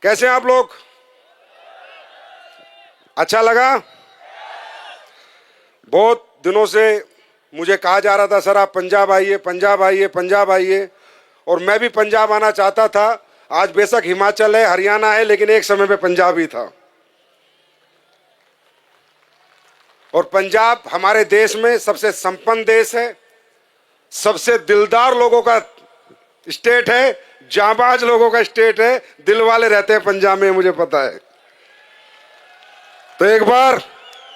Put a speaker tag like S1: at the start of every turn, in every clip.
S1: कैसे हैं आप लोग? अच्छा लगा? बहुत दिनों से मुझे कहा जा रहा था सर आप पंजाब आइए, पंजाब आइए, पंजाब आइए, और मैं भी पंजाब आना चाहता था। आज बेशक हिमाचल है, हरियाणा है, लेकिन एक समय पे पंजाब ही था। और पंजाब हमारे देश में सबसे संपन्न देश है, सबसे दिलदार लोगों का स्टेट है, जांबाज लोगों का स्टेट है। दिल वाले रहते हैं पंजाब में, मुझे पता है। तो एक बार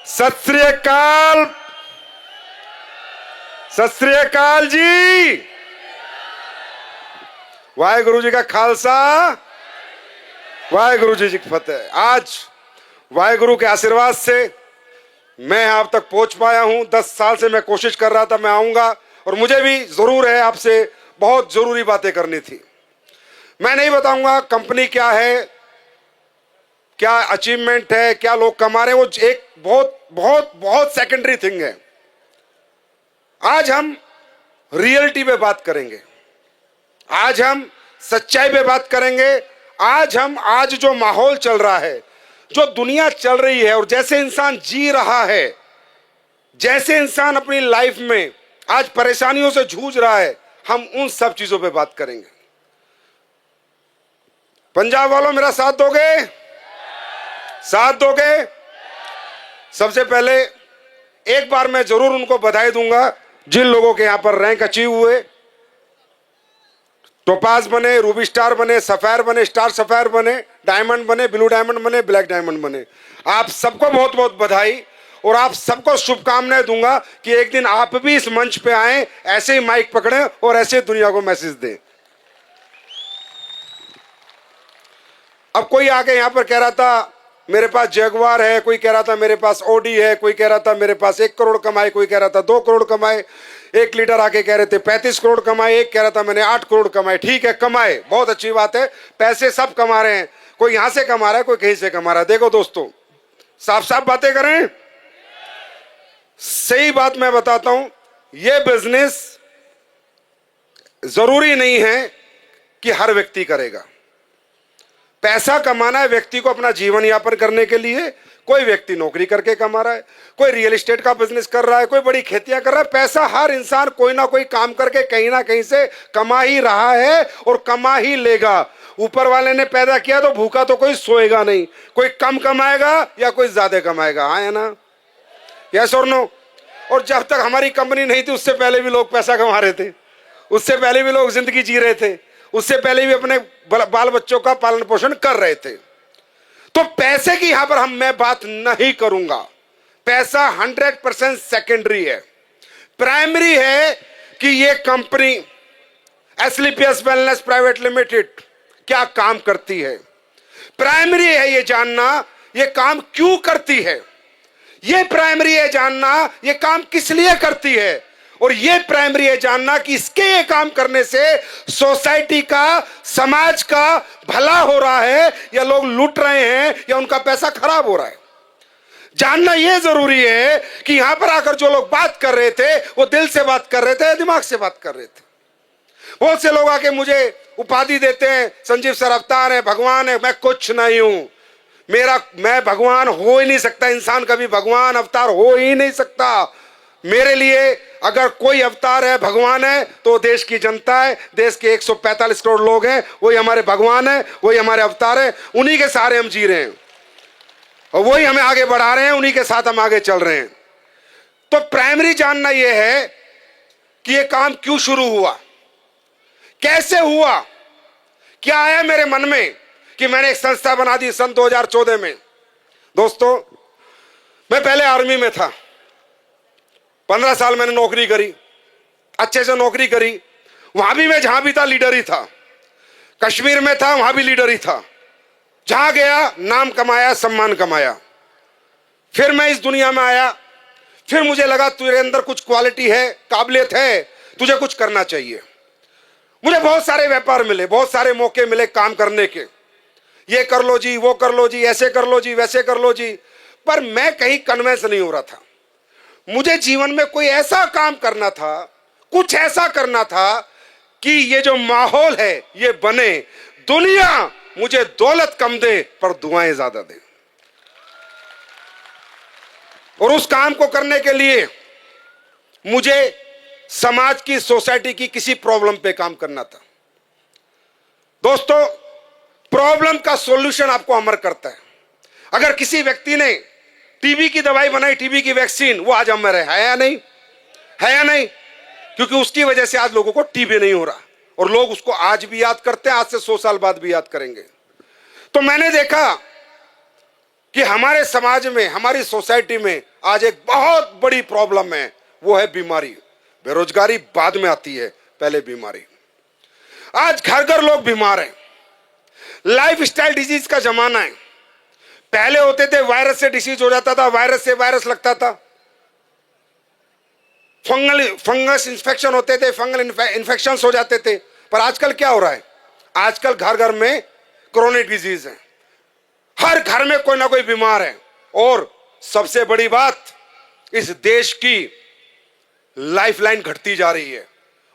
S1: सत श्री अकाल, सत श्री अकाल जी। वाहेगुरु जी का खालसा, वाहेगुरु जी की फतेह। आज वाहेगुरु के आशीर्वाद से मैं आप तक पहुंच पाया हूं। 10 साल से मैं कोशिश कर रहा था मैं आऊंगा, और मुझे भी जरूर है आपसे बहुत जरूरी बातें करनी थी। मैं नहीं बताऊंगा कंपनी क्या है, क्या अचीवमेंट है, क्या लोग कमा रहे हैं, वो एक बहुत बहुत बहुत सेकेंडरी थिंग है। आज हम रियलिटी पे बात करेंगे, आज हम सच्चाई पे बात करेंगे। आज जो माहौल चल रहा है, जो दुनिया चल रही है, और जैसे इंसान जी रहा है, जैसे इंसान अपनी लाइफ में आज परेशानियों से जूझ रहा है, हम उन सब चीजों पे बात करेंगे। पंजाब वालों मेरा साथ दोगे? साथ दोगे? सबसे पहले एक बार मैं जरूर उनको बधाई दूंगा जिन लोगों के यहां पर रैंक अचीव हुए, टोपाज बने, रूबी स्टार बने, सफायर बने, स्टार सफायर बने, डायमंड बने, ब्लू डायमंड बने, ब्लैक डायमंड बने। आप सबको बहुत बहुत बधाई, और आप सबको शुभकामनाएं दूंगा कि एक दिन आप भी इस मंच पे आए, ऐसे ही माइक पकड़ें और ऐसे दुनिया को मैसेज दें। अब कोई आके यहां पर कह रहा था मेरे पास जगुआर है, कोई कह रहा था मेरे पास ओडी है, कोई कह रहा था मेरे पास 1 करोड़ कमाए, कोई कह रहा था 2 करोड़ कमाए, एक लीडर आके कह रहे थे 35 करोड़ कमाए, एक कह रहा था मैंने 8 करोड़ कमाए। ठीक है, कमाए, बहुत अच्छी बात है, पैसे सब कमा रहे हैं, कोई यहां से कमा रहा है, कोई कहीं से कमा रहा है। देखो दोस्तों, साफ साफ बातें करें, सही बात मैं बताता हूं, यह बिजनेस जरूरी नहीं है कि हर व्यक्ति करेगा। पैसा कमाना है व्यक्ति को अपना जीवन यापन करने के लिए। कोई व्यक्ति नौकरी करके कमा रहा है, कोई रियल एस्टेट का बिजनेस कर रहा है, कोई बड़ी खेतियां कर रहा है। पैसा हर इंसान कोई ना कोई काम करके कहीं ना कहीं से कमा ही रहा है और कमा ही लेगा। ऊपर वाले ने पैदा किया तो भूखा तो कोई सोएगा नहीं, कोई कम कमाएगा या कोई ज्यादा कमाएगा। हाँ है ना? यस और नो? और जब तक हमारी कंपनी नहीं थी, उससे पहले भी लोग पैसा कमा रहे थे, उससे पहले भी लोग जिंदगी जी रहे थे, उससे पहले भी अपने बाल बच्चों का पालन पोषण कर रहे थे। तो पैसे की यहां पर मैं बात नहीं करूंगा। पैसा 100% सेकेंडरी है। प्राइमरी है कि ये company Asclepius wellness private limited क्या काम करती है। प्राइमरी है ये जानना ये काम क्यों करती है। ये प्राइमरी है जानना ये काम किस लिए करती है। और ये प्राइमरी है जानना कि इसके ये काम करने से सोसाइटी का, समाज का भला हो रहा है या लोग लूट रहे हैं या उनका पैसा खराब हो रहा है। जानना ये जरूरी है कि यहां पर आकर जो लोग बात कर रहे थे वो दिल से बात कर रहे थे, दिमाग से बात कर रहे थे। बहुत से लोग आके मुझे उपाधि देते हैं, संजीव सर अवतार है, भगवान है। मैं कुछ नहीं हूं। मैं भगवान हो ही नहीं सकता। इंसान कभी भगवान अवतार हो ही नहीं सकता। मेरे लिए अगर कोई अवतार है, भगवान है, तो देश की जनता है। देश के 145 करोड़ लोग हैं, वही हमारे भगवान है, वही हमारे अवतार है। उन्हीं के सहारे हम जी रहे हैं और वही हमें आगे बढ़ा रहे हैं, उन्हीं के साथ हम आगे चल रहे हैं। तो प्राइमरी जानना यह है कि यह काम क्यों शुरू हुआ, कैसे हुआ, क्या आया मेरे मन में कि मैंने एक संस्था बना दी सन 2014 में। दोस्तों, मैं पहले आर्मी में था, 15 साल मैंने नौकरी करी, अच्छे से नौकरी करी। वहां भी मैं जहां भी था लीडर ही था। कश्मीर में था, वहां भी लीडर ही था। जहां गया नाम कमाया, सम्मान कमाया। फिर मैं इस दुनिया में आया, फिर मुझे लगा तेरे अंदर कुछ क्वालिटी है, काबिलियत है, तुझे कुछ करना चाहिए। मुझे बहुत सारे व्यापार मिले, बहुत सारे मौके मिले काम करने के। ये कर लो जी, वो कर लो जी, ऐसे कर लो जी, वैसे कर लो जी, पर मैं कहीं कन्विंस नहीं हो रहा था। मुझे जीवन में कोई ऐसा काम करना था, कुछ ऐसा करना था कि ये जो माहौल है ये बने, दुनिया मुझे दौलत कम दे पर दुआएं ज्यादा दे। और उस काम को करने के लिए मुझे समाज की, सोसाइटी की किसी प्रॉब्लम पे काम करना था। दोस्तों, प्रॉब्लम का सॉल्यूशन आपको अमर करता है। अगर किसी व्यक्ति ने टीबी की दवाई बनाई, टीबी की वैक्सीन, वो आज अमर है या नहीं? है या नहीं? क्योंकि उसकी वजह से आज लोगों को टीबी नहीं हो रहा और लोग उसको आज भी याद करते हैं, आज से 100 साल बाद भी याद करेंगे। तो मैंने देखा कि हमारे समाज में, हमारी सोसाइटी में आज एक बहुत बड़ी प्रॉब्लम है, वो है बीमारी। बेरोजगारी बाद में आती है, पहले बीमारी। आज घर घर लोग बीमार हैं। लाइफस्टाइल डिजीज का जमाना है। पहले होते थे वायरस से डिसीज हो जाता था, वायरस से वायरस लगता था, फंगस इन्फेक्शन होते थे, फंगल इन्फेक्शन हो जाते थे। पर आजकल क्या हो रहा है? आजकल घर घर में क्रोनिक डिजीज है, हर घर में कोई ना कोई बीमार है। और सबसे बड़ी बात, इस देश की लाइफलाइन घटती जा रही है,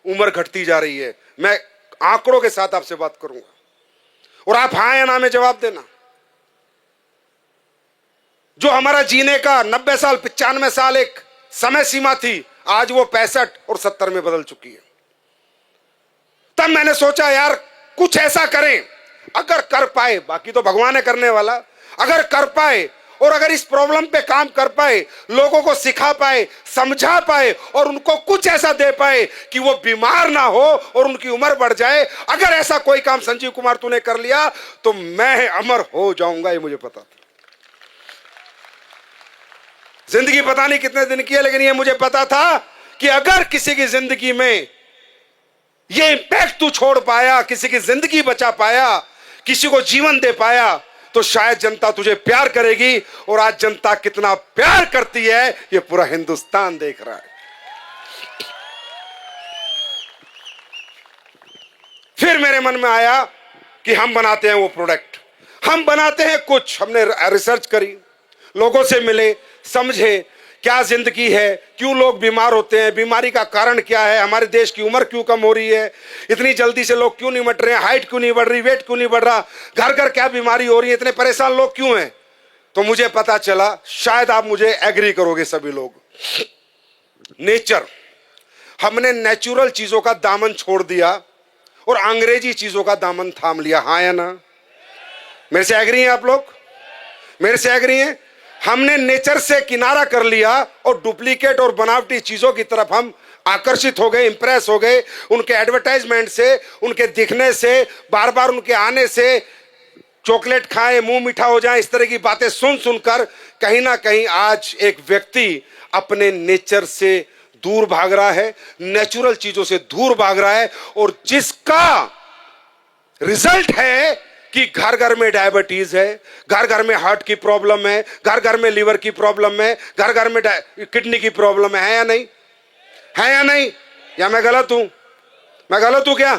S1: उम्र घटती जा रही है। मैं आंकड़ों के साथ आपसे बात करूंगा और आप हां या ना में जवाब देना। जो हमारा जीने का 90 साल, 95 साल एक समय सीमा थी, आज वो 65 और 70 में बदल चुकी है। तब मैंने सोचा यार कुछ ऐसा करें, अगर कर पाए, बाकी तो भगवान है करने वाला, अगर कर पाए और अगर इस प्रॉब्लम पे काम कर पाए, लोगों को सिखा पाए, समझा पाए और उनको कुछ ऐसा दे पाए कि वो बीमार ना हो और उनकी उम्र बढ़ जाए, अगर ऐसा कोई काम संजीव कुमार तूने कर लिया तो मैं अमर हो जाऊंगा, ये मुझे पता था। जिंदगी पता नहीं कितने दिन की है, लेकिन ये मुझे पता था कि अगर किसी की जिंदगी में ये इंपैक्ट तू छोड़ पाया, किसी की जिंदगी बचा पाया, किसी को जीवन दे पाया, तो शायद जनता तुझे प्यार करेगी। और आज जनता कितना प्यार करती है ये पूरा हिंदुस्तान देख रहा है। फिर मेरे मन में आया कि हम बनाते हैं वो प्रोडक्ट, हम बनाते हैं कुछ। हमने रिसर्च करी, लोगों से मिले, समझे क्या जिंदगी है, क्यों लोग बीमार होते हैं, बीमारी का कारण क्या है, हमारे देश की उम्र क्यों कम हो रही है, इतनी जल्दी से लोग क्यों नहीं मट रहे हैं, हाइट क्यों नहीं बढ़ रही, वेट क्यों नहीं बढ़ रहा, घर घर क्या बीमारी हो रही है, इतने परेशान लोग क्यों हैं। तो मुझे पता चला, शायद आप मुझे एग्री करोगे सभी लोग, नेचर। हमने नेचुरल चीजों का दामन छोड़ दिया और अंग्रेजी चीजों का दामन थाम लिया। हाँ या ना? मेरे से एग्री हैं आप लोग? मेरे से एग्री हैं? हमने नेचर से किनारा कर लिया और डुप्लीकेट और बनावटी चीजों की तरफ हम आकर्षित हो गए, इंप्रेस हो गए, उनके एडवर्टाइजमेंट से, उनके दिखने से, बार बार उनके आने से, चॉकलेट खाएं, मुंह मीठा हो जाए, इस तरह की बातें सुन सुनकर कहीं ना कहीं आज एक व्यक्ति अपने नेचर से दूर भाग रहा है, नेचुरल चीजों से दूर भाग रहा है। और जिसका रिजल्ट है कि घर घर में डायबिटीज है, घर घर में हार्ट की प्रॉब्लम है, घर घर में लीवर की प्रॉब्लम है, घर घर में किडनी की प्रॉब्लम है या नहीं? है या नहीं? या मैं गलत हूं? मैं गलत हूं क्या?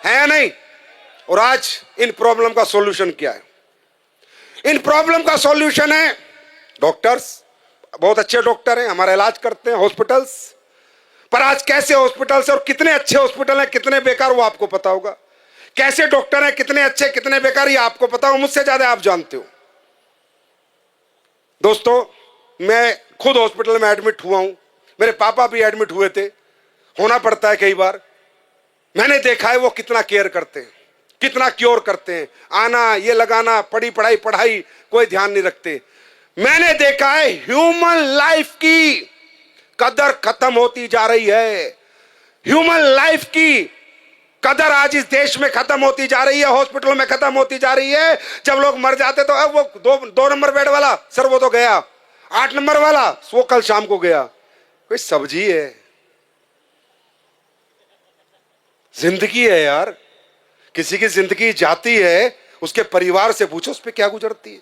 S1: है या नहीं? और आज इन प्रॉब्लम का सॉल्यूशन क्या है? इन प्रॉब्लम का सॉल्यूशन है डॉक्टर्स। बहुत अच्छे डॉक्टर हैं, हमारा इलाज करते हैं, हॉस्पिटल्स। पर आज कैसे हॉस्पिटल्स और कितने अच्छे हॉस्पिटल हैं, कितने बेकार, वो आपको पता होगा। कैसे डॉक्टर हैं, कितने अच्छे कितने बेकार, ये आपको पता हो, मुझसे ज्यादा आप जानते हो। दोस्तों, मैं खुद हॉस्पिटल में एडमिट हुआ हूं, मेरे पापा भी एडमिट हुए थे, होना पड़ता है कई बार। मैंने देखा है वो कितना केयर करते हैं, कितना क्योर करते हैं, आना, ये लगाना, पढ़ाई कोई ध्यान नहीं रखते। मैंने देखा है ह्यूमन लाइफ की कदर खत्म होती जा रही है। ह्यूमन लाइफ की कदर आज इस देश में खत्म होती जा रही है, हॉस्पिटलों में खत्म होती जा रही है। जब लोग मर जाते तो अब वो दो नंबर बेड वाला सर वो तो गया, 8 नंबर वाला वो कल शाम को गया। कोई सब्जी है, जिंदगी है यार। किसी की जिंदगी जाती है, उसके परिवार से पूछो उस पर क्या गुजरती है,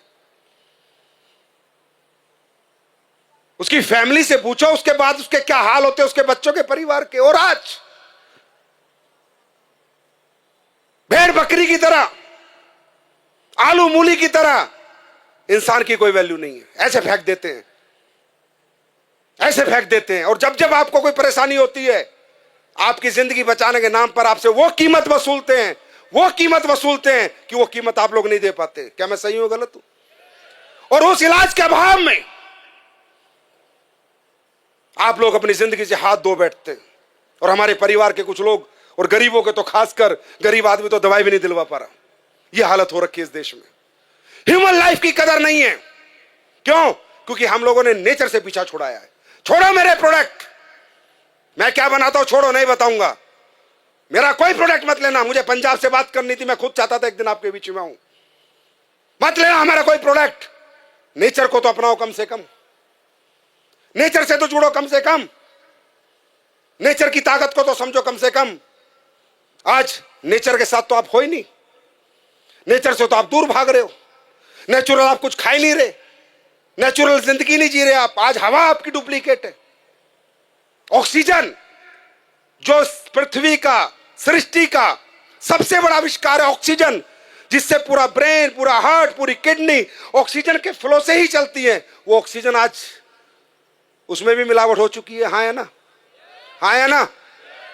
S1: उसकी फैमिली से पूछो, उसके बाद उसके क्या हाल होते हैं, उसके बच्चों के परिवार के। और आज भेड़ बकरी की तरह, आलू मूली की तरह इंसान की कोई वैल्यू नहीं है। ऐसे फेंक देते हैं, ऐसे फेंक देते हैं। और जब जब आपको कोई परेशानी होती है, आपकी जिंदगी बचाने के नाम पर आपसे वो कीमत वसूलते हैं, वो कीमत वसूलते हैं कि वो कीमत आप लोग नहीं दे पाते। क्या मैं सही हूं गलत हूं? और उस इलाज के अभाव में आप लोग अपनी जिंदगी से हाथ धो बैठते हैं। और हमारे परिवार के कुछ लोग, और गरीबों के तो खासकर, गरीब आदमी तो दवाई भी नहीं दिलवा पा रहा। यह हालत हो रखी है इस देश में। ह्यूमन लाइफ की कदर नहीं है। क्यों? क्योंकि हम लोगों ने नेचर से पीछा छुड़ाया है। छोड़ो मेरे प्रोडक्ट, मैं क्या बनाता हूं छोड़ो, नहीं बताऊंगा। मेरा कोई प्रोडक्ट मत लेना। मुझे पंजाब से बात करनी थी, मैं खुद चाहता था एक दिन आपके बीच में आऊं। मत लेना हमारा कोई प्रोडक्ट। नेचर को तो अपनाओ कम से कम, नेचर से तो जुड़ो कम से कम, नेचर की ताकत को तो समझो कम से कम। आज नेचर के साथ तो आप हो ही नहीं, नेचर से तो आप दूर भाग रहे हो। नेचुरल आप कुछ खा ही नहीं रहे, नेचुरल जिंदगी नहीं जी रहे आप। आज हवा आपकी डुप्लीकेट है। ऑक्सीजन जो पृथ्वी का, सृष्टि का सबसे बड़ा आविष्कार है, ऑक्सीजन, जिससे पूरा ब्रेन, पूरा हार्ट, पूरी किडनी ऑक्सीजन के फ्लो से ही चलती है, वो ऑक्सीजन आज उसमें भी मिलावट हो चुकी है। हाँ है ना? हाँ है ना?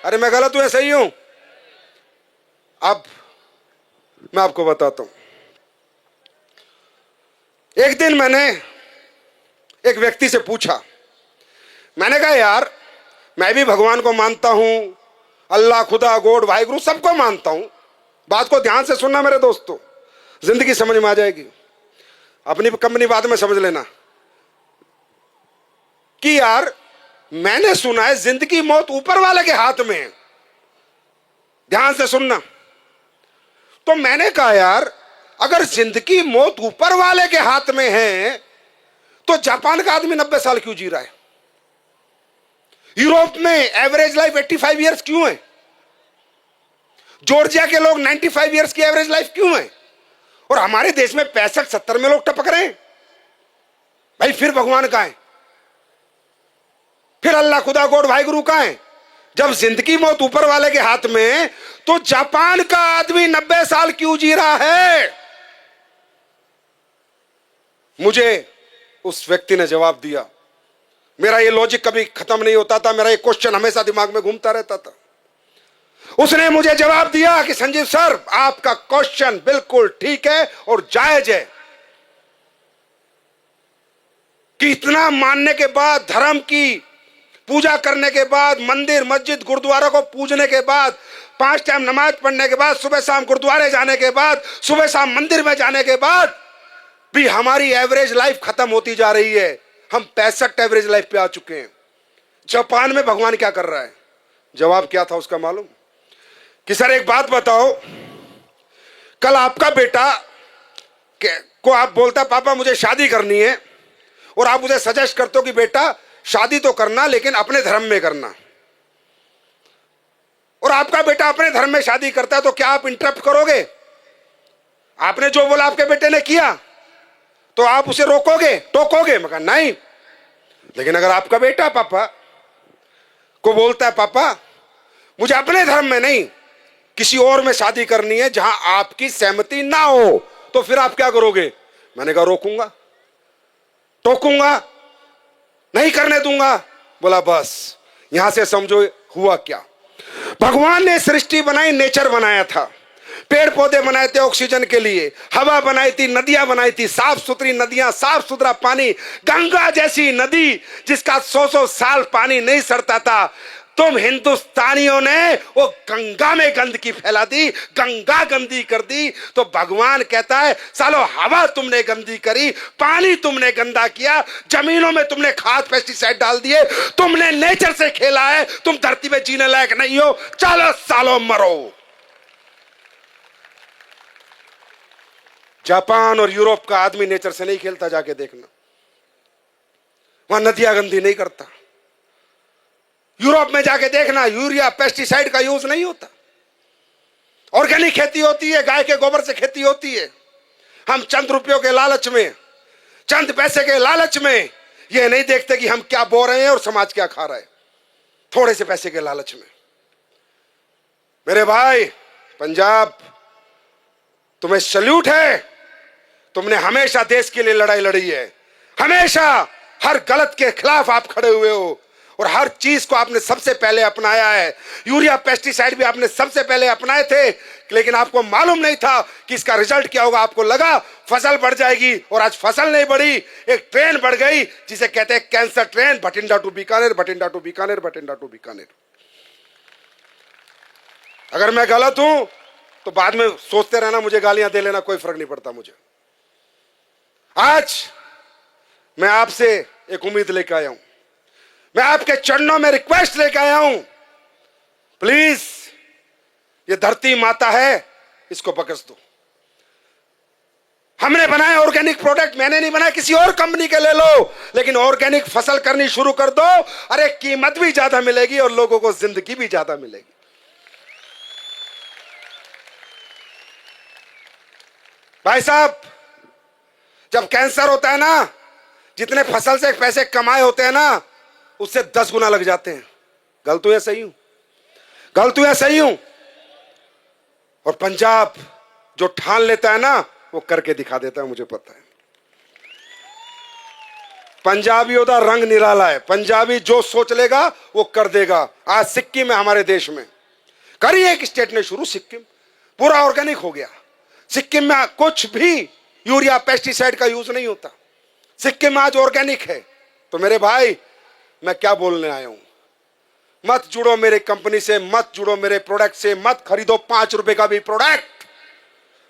S1: अरे मैं गलत हूं या सही हूं? अब मैं आपको बताता हूं। एक दिन मैंने एक व्यक्ति से पूछा, मैंने कहा यार मैं भी भगवान को मानता हूं, अल्लाह, खुदा, गॉड, वाहिगुरु सबको मानता हूं। बात को ध्यान से सुनना मेरे दोस्तों, जिंदगी समझ में आ जाएगी। अपनी कंपनी बाद में समझ लेना कि यार मैंने सुना है जिंदगी मौत ऊपर वाले के हाथ में है। ध्यान से सुनना। तो मैंने कहा यार अगर जिंदगी मौत ऊपर वाले के हाथ में है तो जापान का आदमी 90 साल क्यों जी रहा है? यूरोप में एवरेज लाइफ 85 इयर्स क्यों है? जॉर्जिया के लोग 95 इयर्स की एवरेज लाइफ क्यों है? और हमारे देश में 65-70 में लोग टपक रहे हैं। भाई फिर भगवान कहां है? फिर अल्लाह, खुदा, गॉड, वाहिगुरु कहां है? जब जिंदगी मौत ऊपर वाले के हाथ में तो जापान का आदमी 90 साल क्यों जी रहा है? मुझे उस व्यक्ति ने जवाब दिया। मेरा ये लॉजिक कभी खत्म नहीं होता था, मेरा ये क्वेश्चन हमेशा दिमाग में घूमता रहता था। उसने मुझे जवाब दिया कि संजीव सर आपका क्वेश्चन बिल्कुल ठीक है और जायज है कि इतना मानने के बाद, धर्म की पूजा करने के बाद, मंदिर, मस्जिद, गुरुद्वारा को पूजने के बाद, 5 टाइम नमाज पढ़ने के बाद, सुबह शाम गुरुद्वारे जाने के बाद, सुबह शाम मंदिर में जाने के बाद भी हमारी एवरेज लाइफ खत्म होती जा रही है। हम 65 एवरेज लाइफ पे आ चुके हैं। जापान में भगवान क्या कर रहा है? जवाब क्या था उसका मालूम? कि सर एक बात बताओ, कल आपका बेटा को आप बोलता पापा मुझे शादी करनी है, और आप उसे सजेस्ट करते हो कि बेटा शादी तो करना लेकिन अपने धर्म में करना, और आपका बेटा अपने धर्म में शादी करता है, तो क्या आप इंटरप्ट करोगे? आपने जो बोला आपके बेटे ने किया तो आप उसे रोकोगे, टोकोगे? मैं कहा नहीं। लेकिन अगर आपका बेटा पापा को बोलता है पापा मुझे अपने धर्म में नहीं किसी और में शादी करनी है जहां आपकी सहमति ना हो, तो फिर आप क्या करोगे? मैंने कहा रोकूंगा, टोकूंगा, नहीं करने दूंगा। बोला बस यहां से समझो हुआ क्या। भगवान ने सृष्टि बनाई, नेचर बनाया था, पेड़ पौधे बनाए थे ऑक्सीजन के लिए, हवा बनाई थी, नदियां बनाई थी, साफ सुथरी नदियां, साफ सुथरा पानी, गंगा जैसी नदी जिसका 100-100 साल पानी नहीं सड़ता था। तुम हिंदुस्तानियों ने वो गंगा में गंदगी फैला दी, गंगा गंदी कर दी। तो भगवान कहता है सालो हवा तुमने गंदी करी, पानी तुमने गंदा किया, जमीनों में तुमने खाद पेस्टिसाइड डाल दिए, तुमने नेचर से खेला है, तुम धरती पे जीने लायक नहीं हो, चलो सालो मरो। जापान और यूरोप का आदमी नेचर से नहीं खेलता, जाके देखना, वहां नदियां गंदी नहीं करता। यूरोप में जाके देखना, यूरिया पेस्टिसाइड का यूज नहीं होता, ऑर्गेनिक खेती होती है, गाय के गोबर से खेती होती है। हम चंद रुपयों के लालच में, चंद पैसे के लालच में ये नहीं देखते कि हम क्या बो रहे हैं और समाज क्या खा रहा है, थोड़े से पैसे के लालच में। मेरे भाई पंजाब, तुम्हें सल्यूट है, तुमने हमेशा देश के लिए लड़ाई लड़ी है, हमेशा हर गलत के खिलाफ आप खड़े हुए हो, और हर चीज को आपने सबसे पहले अपनाया है। यूरिया पेस्टिसाइड भी आपने सबसे पहले अपनाए थे, लेकिन आपको मालूम नहीं था कि इसका रिजल्ट क्या होगा। आपको लगा फसल बढ़ जाएगी, और आज फसल नहीं बढ़ी, एक ट्रेन बढ़ गई जिसे कहते हैं cancer train, Bathinda to Bikaner, Bathinda to Bikaner, Bathinda to Bikaner. अगर मैं गलत हूं तो बाद में सोचते रहना, मुझे गालियां दे लेना, कोई फर्क नहीं पड़ता मुझे। आज मैं आपसे एक उम्मीद लेकर आया हूं, मैं आपके चरणों में रिक्वेस्ट लेकर आया हूं, प्लीज ये धरती माता है, इसको बख्श दो। हमने बनाए ऑर्गेनिक प्रोडक्ट, मैंने नहीं बनाया, किसी और कंपनी के ले लो, लेकिन ऑर्गेनिक फसल करनी शुरू कर दो। अरे कीमत भी ज्यादा मिलेगी और लोगों को जिंदगी भी ज्यादा मिलेगी। भाई साहब, जब कैंसर होता है ना, जितने फसल से पैसे कमाए होते हैं ना, उससे 10 गुना लग जाते हैं। गलत हूं या सही हूं? गलत हूं या सही हूं? और पंजाब जो ठान लेता है ना, वो करके दिखा देता है, मुझे पता है। पंजाबियों का रंग निराला है, पंजाबी जो सोच लेगा वो कर देगा। आज सिक्किम है हमारे देश में, करी एक स्टेट ने शुरू, सिक्किम पूरा ऑर्गेनिक हो गया। सिक्किम में कुछ भी यूरिया पेस्टिसाइड का यूज नहीं होता, सिक्किम में आज ऑर्गेनिक है। तो मेरे भाई, मैं क्या बोलने आया हूं, मत जुड़ो मेरे कंपनी से, मत जुड़ो मेरे प्रोडक्ट से, मत खरीदो 5 रुपए का भी प्रोडक्ट,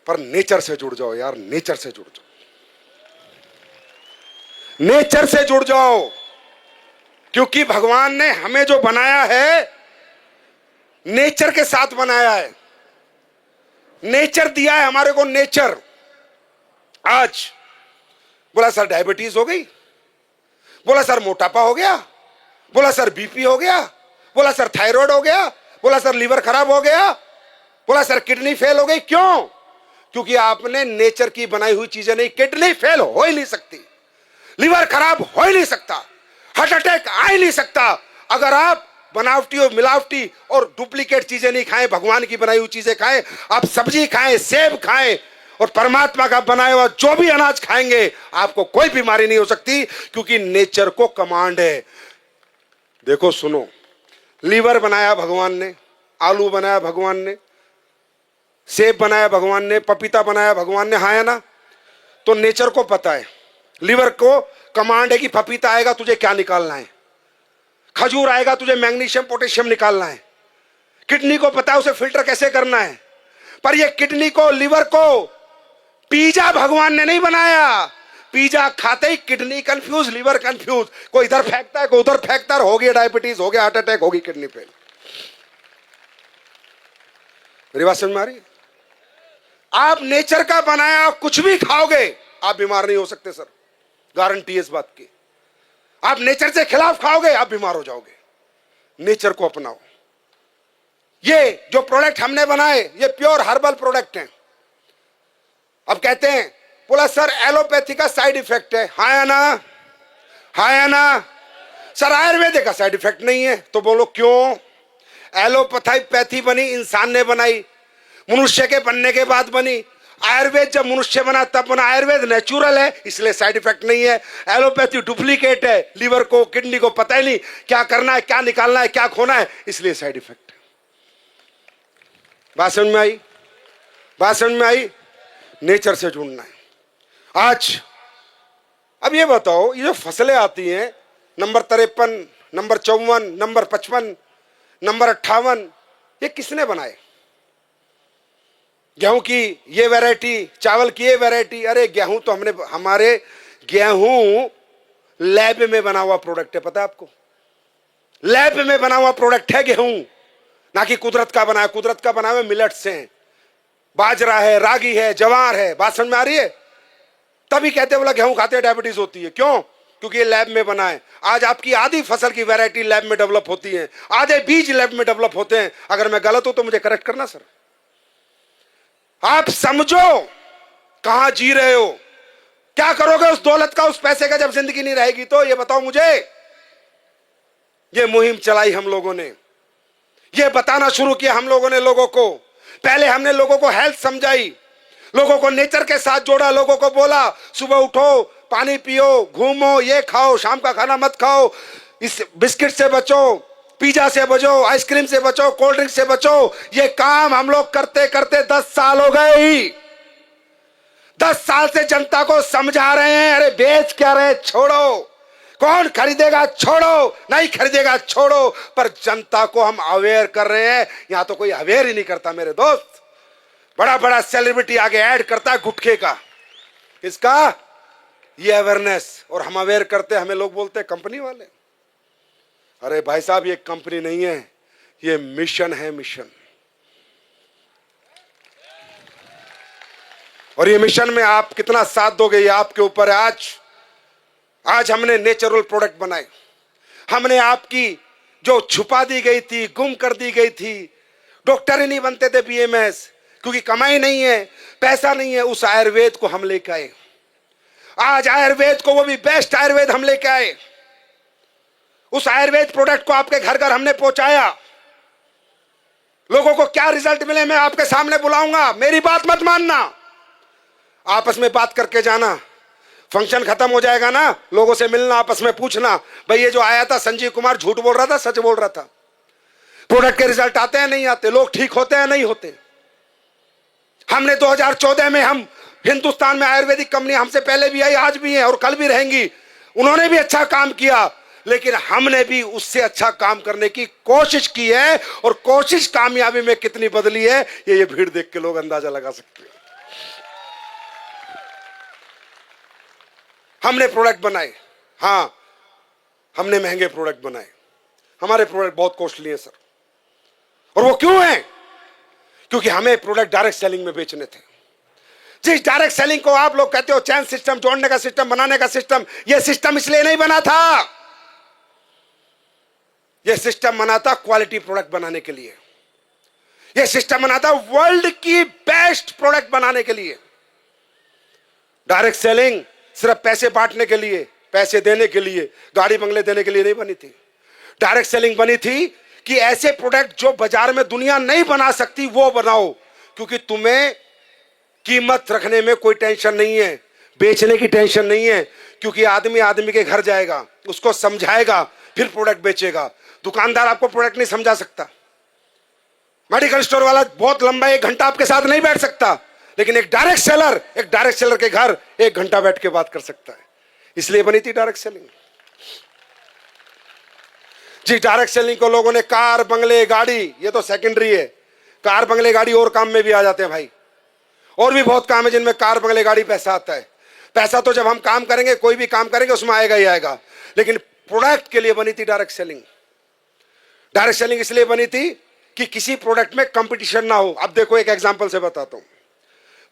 S1: पर नेचर से जुड़ जाओ यार, नेचर से जुड़ जाओ, नेचर से जुड़ जाओ। क्योंकि भगवान ने हमें जो बनाया है, नेचर के साथ बनाया है, नेचर दिया है हमारे को, नेचर। आज बोला सर डायबिटीज हो गई, बोला सर मोटापा हो गया, बोला सर बीपी हो गया, बोला सर थायराइड हो गया, बोला सर लीवर खराब हो गया, बोला सर किडनी फेल हो गई। क्यों? क्योंकि आपने नेचर की बनाई हुई चीजें नहीं। किडनी फेल हो ही नहीं सकती, लीवर खराब हो ही नहीं सकता, हार्ट अटैक आ ही नहीं सकता, अगर आप बनावटी और मिलावटी और डुप्लीकेट चीजें नहीं खाएं, भगवान की बनाई हुई चीजें खाएं। आप सब्जी खाएं, सेब खाएं, और परमात्मा का बनाया हुआ जो भी अनाज खाएंगे, आपको कोई बीमारी नहीं हो सकती, क्योंकि नेचर को कमांड है। देखो सुनो, लीवर बनाया भगवान ने, आलू बनाया भगवान ने, सेब बनाया भगवान ने, पपीता बनाया भगवान ने, हाँ है ना? तो नेचर को पता है, लीवर को कमांड है कि पपीता आएगा तुझे क्या निकालना है, खजूर आएगा तुझे मैग्नीशियम पोटेशियम निकालना है, किडनी को पता है उसे फिल्टर कैसे करना है। पर ये किडनी को, लीवर को पिज्जा भगवान ने नहीं बनाया। पिज्जा खाते ही किडनी कंफ्यूज, लीवर कंफ्यूज, कोई इधर फेंकता है, कोई उधर फेंकता है, हो गया डायबिटीज, हो गया हार्ट अटैक, होगी किडनी फेल। मेरी बात समझ में आ रही है? आप नेचर का बनाया कुछ भी खाओगे, आप बीमार नहीं हो सकते सर, गारंटी है इस बात की। आप नेचर से खिलाफ खाओगे, आप बीमार हो जाओगे। नेचर को अपनाओ। ये जो प्रोडक्ट हमने बनाए, ये प्योर हर्बल प्रोडक्ट हैं। अब कहते हैं, बोला सर एलोपैथी का साइड इफेक्ट है, हाँ या ना? हाँ या ना? सर आयुर्वेदिक का साइड इफेक्ट नहीं है, तो बोलो क्यों? एलोपैथी बनी इंसान ने बनाई, मनुष्य के बनने के बाद बनी। आयुर्वेद जब मनुष्य बना तब बना। आयुर्वेद नेचुरल है, इसलिए साइड इफेक्ट नहीं है। एलोपैथी डुप्लीकेट है, लीवर को, किडनी को पता ही नहीं क्या करना है, क्या निकालना है, क्या खोना है, इसलिए साइड इफेक्ट है। बात समझ में आई? बात समझ में आई? नेचर से जुड़ना है आज। अब ये बताओ, ये जो फसलें आती हैं, नंबर 53, नंबर 54, नंबर 55, नंबर 58, ये किसने बनाए? गेहूं की ये वैरायटी, चावल की ये वैरायटी। अरे गेहूं तो हमारे गेहूं लैब में बना हुआ प्रोडक्ट है, पता है आपको? लैब में बना हुआ प्रोडक्ट है गेहूं, ना कि कुदरत का बनाया। कुदरत का बनाया हुआ मिलेट्स हैं, बाजरा है, रागी है, जवार है। बात समझ में आ रही है? तभी कहते बोला गेहूं खाते हैं डायबिटीज होती है। क्यों? क्योंकि ये लैब में बना है। आज आपकी आधी फसल की वैरायटी लैब में डेवलप होती है, आधे बीज लैब में डेवलप होते हैं। अगर मैं गलत हूं तो मुझे करेक्ट करना सर। आप समझो कहां जी रहे हो, क्या करोगे उस दौलत का, उस पैसे का, जब जिंदगी नहीं रहेगी तो? ये बताओ मुझे। ये मुहिम चलाई हम लोगों ने, ये बताना शुरू किया हम लोगों ने लोगों को। पहले हमने लोगों को हेल्थ समझाई, लोगों को नेचर के साथ जोड़ा, लोगों को बोला सुबह उठो, पानी पियो, घूमो, ये खाओ, शाम का खाना मत खाओ, इस बिस्किट से बचो, पिज्जा से बचो, आइसक्रीम से बचो, कोल्ड ड्रिंक से बचो। ये काम हम लोग करते करते 10 साल हो गए। 10 साल से जनता को समझा रहे हैं, अरे बेच क्या रहे, छोड़ो, कौन खरीदेगा छोड़ो, नहीं खरीदेगा छोड़ो। पर जनता को हम अवेयर कर रहे हैं, यहां तो कोई अवेयर ही नहीं करता मेरे दोस्त। बड़ा बड़ा सेलिब्रिटी आगे ऐड करता है गुटखे का, इसका ये अवेयरनेस, और हम अवेयर करते, हमें लोग बोलते हैं कंपनी वाले। अरे भाई साहब, ये कंपनी नहीं है, ये मिशन है, मिशन। और ये मिशन में आप कितना साथ दोगे ये आपके ऊपर है। आज हमने नेचुरल प्रोडक्ट बनाए, हमने आपकी जो छुपा दी गई थी, गुम कर दी गई थी, डॉक्टर ही नहीं बनते थे बीएमएस, क्योंकि कमाई नहीं है, पैसा नहीं है, उस आयुर्वेद को हम लेकर आए। आज आयुर्वेद को, वो भी बेस्ट आयुर्वेद हम लेकर आए। उस आयुर्वेद प्रोडक्ट को आपके घर घर हमने पहुंचाया। लोगों को क्या रिजल्ट मिले मैं आपके सामने बुलाऊंगा, मेरी बात मत मानना, आपस में बात करके जाना। फंक्शन खत्म हो जाएगा ना, लोगों से मिलना, आपस में पूछना, भाई ये जो आया था संजीव कुमार झूठ बोल रहा था, सच बोल रहा था। प्रोडक्ट के रिजल्ट आते हैं नहीं आते, लोग ठीक होते हैं नहीं होते। हमने 2014 में, हम हिंदुस्तान में आयुर्वेदिक कंपनी हमसे पहले भी आई, आज भी है और कल भी रहेंगी, उन्होंने भी अच्छा काम किया, लेकिन हमने भी उससे अच्छा काम करने की कोशिश की है। और कोशिश कामयाबी में कितनी बदली है, ये भीड़ देख के लोग अंदाजा लगा सकते हैं। हमने प्रोडक्ट बनाए, हाँ हमने महंगे प्रोडक्ट बनाए, हमारे प्रोडक्ट बहुत कॉस्टली है सर। और वो क्यों है? क्योंकि हमें प्रोडक्ट डायरेक्ट सेलिंग में बेचने थे। जिस डायरेक्ट सेलिंग को आप लोग कहते हो चैन सिस्टम, जोड़ने का सिस्टम, बनाने का सिस्टम, यह सिस्टम इसलिए नहीं बना था। यह सिस्टम बना था क्वालिटी प्रोडक्ट बनाने के लिए। यह सिस्टम बना था वर्ल्ड की बेस्ट प्रोडक्ट बनाने के लिए। डायरेक्ट सेलिंग सिर्फ पैसे बांटने के लिए, पैसे देने के लिए, गाड़ी बंगले देने के लिए नहीं बनी थी। डायरेक्ट सेलिंग बनी थी कि ऐसे प्रोडक्ट जो बाजार में दुनिया नहीं बना सकती वो बनाओ, क्योंकि तुम्हें कीमत रखने में कोई टेंशन नहीं है, बेचने की टेंशन नहीं है, क्योंकि आदमी आदमी के घर जाएगा, उसको समझाएगा, फिर प्रोडक्ट बेचेगा। दुकानदार आपको प्रोडक्ट नहीं समझा सकता, मेडिकल स्टोर वाला बहुत लंबा 1 घंटा आपके साथ नहीं बैठ सकता, लेकिन एक डायरेक्ट सेलर के घर 1 घंटा बैठ के बात कर सकता है। इसलिए बनी थी डायरेक्ट सेलिंग। जी, डायरेक्ट सेलिंग को लोगों ने कार बंगले गाड़ी, ये तो सेकेंडरी है, कार बंगले गाड़ी और काम में भी आ जाते हैं भाई, और भी बहुत काम है जिनमें कार बंगले गाड़ी पैसा आता है। पैसा तो जब हम काम करेंगे, कोई भी काम करेंगे उसमें आएगा ही आएगा, लेकिन प्रोडक्ट के लिए बनी थी डायरेक्ट सेलिंग। डायरेक्ट सेलिंग इसलिए बनी थी कि किसी प्रोडक्ट में कंपटीशन ना हो। अब देखो, एक एग्जांपल से बताता हूं,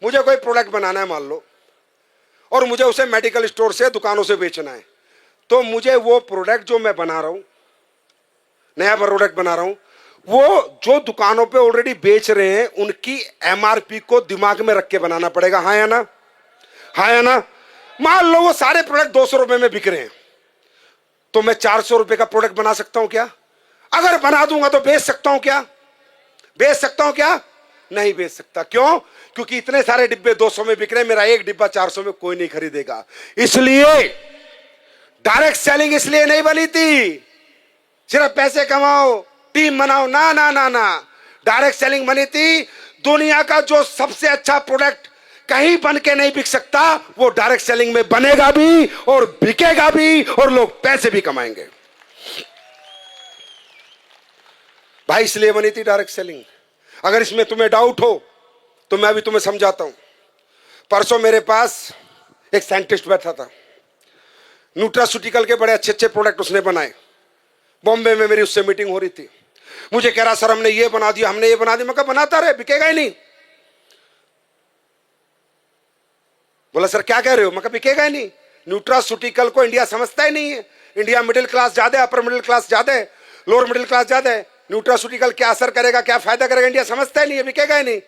S1: मुझे कोई प्रोडक्ट बनाना है मान लो, और मुझे उसे मेडिकल स्टोर से, दुकानों से बेचना है, तो मुझे वो प्रोडक्ट जो मैं बना रहा हूं, नया प्रोडक्ट बना रहा हूं, वो जो दुकानों पे ऑलरेडी बेच रहे हैं उनकी एमआरपी को दिमाग में रख के बनाना पड़ेगा। हाँ या ना? हाँ या ना? मान लो वो सारे प्रोडक्ट 200 रुपए में बिक रहे हैं, तो मैं 400 रुपए का प्रोडक्ट बना सकता हूं क्या? अगर बना दूंगा तो बेच सकता हूं क्या? बेच सकता हूं क्या? नहीं बेच सकता। क्यों? क्योंकि इतने सारे डिब्बे 200 में बिक रहे हैं, मेरा एक डिब्बा 400 में कोई नहीं खरीदेगा। इसलिए डायरेक्ट सेलिंग इसलिए नहीं बनी थी सिर्फ पैसे कमाओ, टीम बनाओ, ना ना ना ना। डायरेक्ट सेलिंग बनी थी, दुनिया का जो सबसे अच्छा प्रोडक्ट कहीं बन के नहीं बिक सकता, वो डायरेक्ट सेलिंग में बनेगा भी और बिकेगा भी, और लोग पैसे भी कमाएंगे भाई। इसलिए बनी थी डायरेक्ट सेलिंग। अगर इसमें तुम्हें डाउट हो तो मैं अभी तुम्हें समझाता हूं। परसों मेरे पास एक साइंटिस्ट बैठा था, न्यूट्रास्यूटिकल के बड़े अच्छे अच्छे प्रोडक्ट उसने बनाए। बॉम्बे में मेरी उससे मीटिंग हो रही थी, मुझे कह रहा सर हमने ये बना दिया, हमने ये बना दिया। मैं कहा बनाता रहे, बिकेगा ही नहीं। बोला सर क्या कह रहे हो? मैं कहा बिकेगा ही नहीं। न्यूट्रास्यूटिकल को इंडिया समझता ही नहीं है। इंडिया मिडिल क्लास ज्यादा है, अपर मिडिल क्लास ज्यादा है, लोअर मिडिल क्लास ज्यादा है। न्यूट्रास्यूटिकल क्या असर करेगा, क्या फायदा करेगा, इंडिया समझता ही नहीं है, बिकेगा ही नहीं।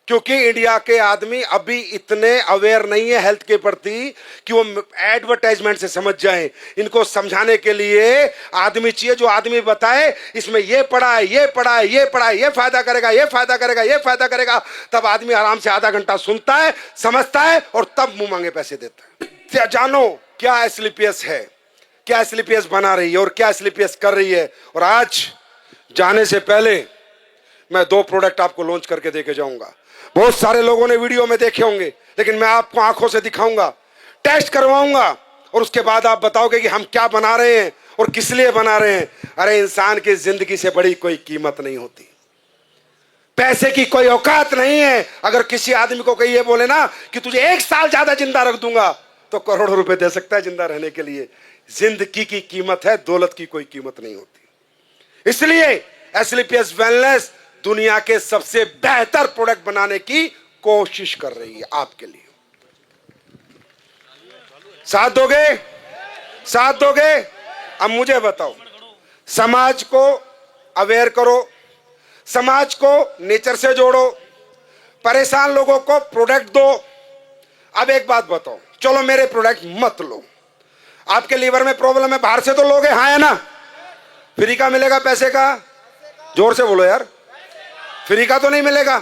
S1: क्योंकि इंडिया के आदमी अभी इतने अवेयर नहीं है हेल्थ के प्रति कि वो एडवर्टाइजमेंट से समझ जाएं। इनको समझाने के लिए आदमी चाहिए जो आदमी बताए इसमें ये पड़ा है, ये पड़ा है, ये पड़ा है, ये फायदा करेगा, ये फायदा करेगा, ये फायदा करेगा। तब आदमी आराम से आधा घंटा सुनता है, समझता है और तब मुंह मांगे पैसे देता है। जानो क्या एस्क्लेपियस है, क्या एसलीपीएस बना रही है और क्या एसलीपीएस कर रही है। और आज जाने से पहले मैं 2 प्रोडक्ट आपको लॉन्च करके देके जाऊंगा। बहुत सारे लोगों ने वीडियो में देखे होंगे, लेकिन मैं आपको आंखों से दिखाऊंगा, टेस्ट करवाऊंगा और उसके बाद आप बताओगे कि हम क्या बना रहे हैं और किस लिए बना रहे हैं। अरे इंसान की जिंदगी से बड़ी कोई कीमत नहीं होती, पैसे की कोई औकात नहीं है। अगर किसी आदमी को कहीं ये बोले ना कि तुझे 1 साल ज्यादा जिंदा रख दूंगा, तो करोड़ों रुपए दे सकता है जिंदा रहने के लिए। जिंदगी की कीमत है, दौलत की कोई कीमत नहीं होती। इसलिए एसलीपीएस वेलनेस दुनिया के सबसे बेहतर प्रोडक्ट बनाने की कोशिश कर रही है आपके लिए। साथ दोगे? साथ दोगे? अब मुझे बताओ, समाज को अवेयर करो, समाज को नेचर से जोड़ो, परेशान लोगों को प्रोडक्ट दो। अब एक बात बताओ, चलो मेरे प्रोडक्ट मत लो, आपके लीवर में प्रॉब्लम है, बाहर से तो लोगे, हाँ है ना? फ्री का मिलेगा पैसे का? जोर से बोलो यार, फ्री का तो नहीं मिलेगा।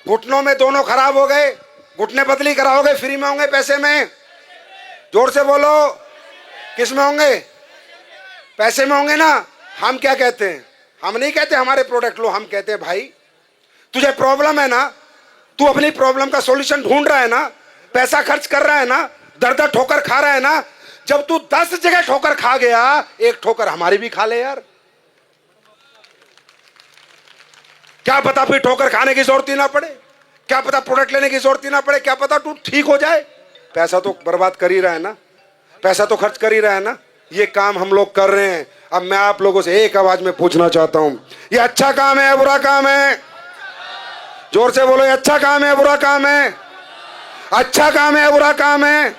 S1: घुटनों में दोनों खराब हो गए, घुटने बदली कराओगे, फ्री में होंगे पैसे में? जोर से बोलो, किस में होंगे? पैसे में होंगे ना। हम क्या कहते हैं? हम नहीं कहते हमारे प्रोडक्ट लो, हम कहते हैं भाई तुझे प्रॉब्लम है ना, तू अपनी प्रॉब्लम का सॉल्यूशन ढूंढ रहा है ना, पैसा खर्च कर रहा है ना, दर दर ठोकर खा रहा है ना, जब तू 10 जगह ठोकर खा गया, एक ठोकर हमारी भी खा ले यार। क्या पता फिर ठोकर खाने की जरूरत ही ना पड़े, क्या पता प्रोडक्ट लेने की जरूरत ही ना पड़े, क्या पता तू ठीक हो जाए। पैसा तो बर्बाद कर ही रहा है ना, पैसा तो खर्च कर ही रहा है ना। ये काम हम लोग कर रहे हैं। अब मैं आप लोगों से एक आवाज में पूछना चाहता हूं, ये अच्छा काम है बुरा काम है? जोर से बोलो, ये अच्छा काम है बुरा काम है? अच्छा काम है बुरा काम है?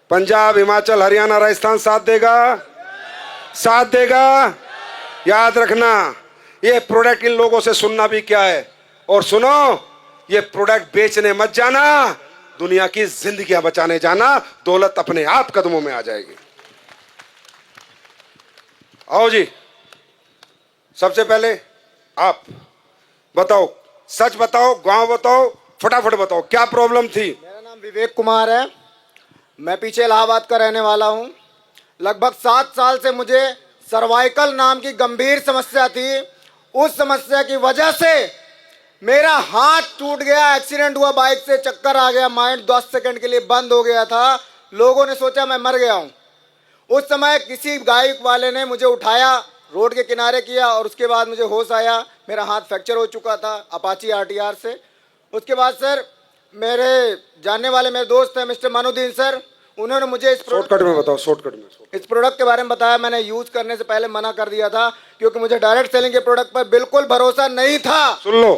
S1: पंजाब, हिमाचल, हरियाणा, राजस्थान साथ देगा? साथ देगा? याद रखना, ये प्रोडक्ट इन लोगों से सुनना भी क्या है। और सुनो, ये प्रोडक्ट बेचने मत जाना, दुनिया की जिंदगियां बचाने जाना, दौलत अपने आप कदमों में आ जाएगी। आओ जी, सबसे पहले आप बताओ, सच बताओ, गांव बताओ, फटाफट बताओ क्या प्रॉब्लम थी।
S2: मेरा नाम विवेक कुमार है, मैं पीछे इलाहाबाद का रहने वाला हूं। लगभग 7 साल से मुझे सर्वाइकल नाम की गंभीर समस्या थी। उस समस्या की वजह से मेरा हाथ टूट गया, एक्सीडेंट हुआ, बाइक से चक्कर आ गया, माइंड 10 सेकंड के लिए बंद हो गया था। लोगों ने सोचा मैं मर गया हूं। उस समय किसी गाइड वाले ने मुझे उठाया, रोड के किनारे किया और उसके बाद मुझे होश आया। मेरा हाथ फ्रैक्चर हो चुका था अपाची आरटीआर से। उसके बाद सर मेरे जानने वाले मेरे दोस्त हैं मिस्टर मानुद्दीन सर, उन्होंने मुझे इस
S1: शॉर्टकट में बताओ, शॉर्टकट में
S2: इस प्रोडक्ट के बारे में बताया। मैंने यूज करने से पहले मना कर दिया था क्योंकि मुझे डायरेक्ट सेलिंग के प्रोडक्ट पर बिल्कुल भरोसा नहीं था।
S1: सुन लो,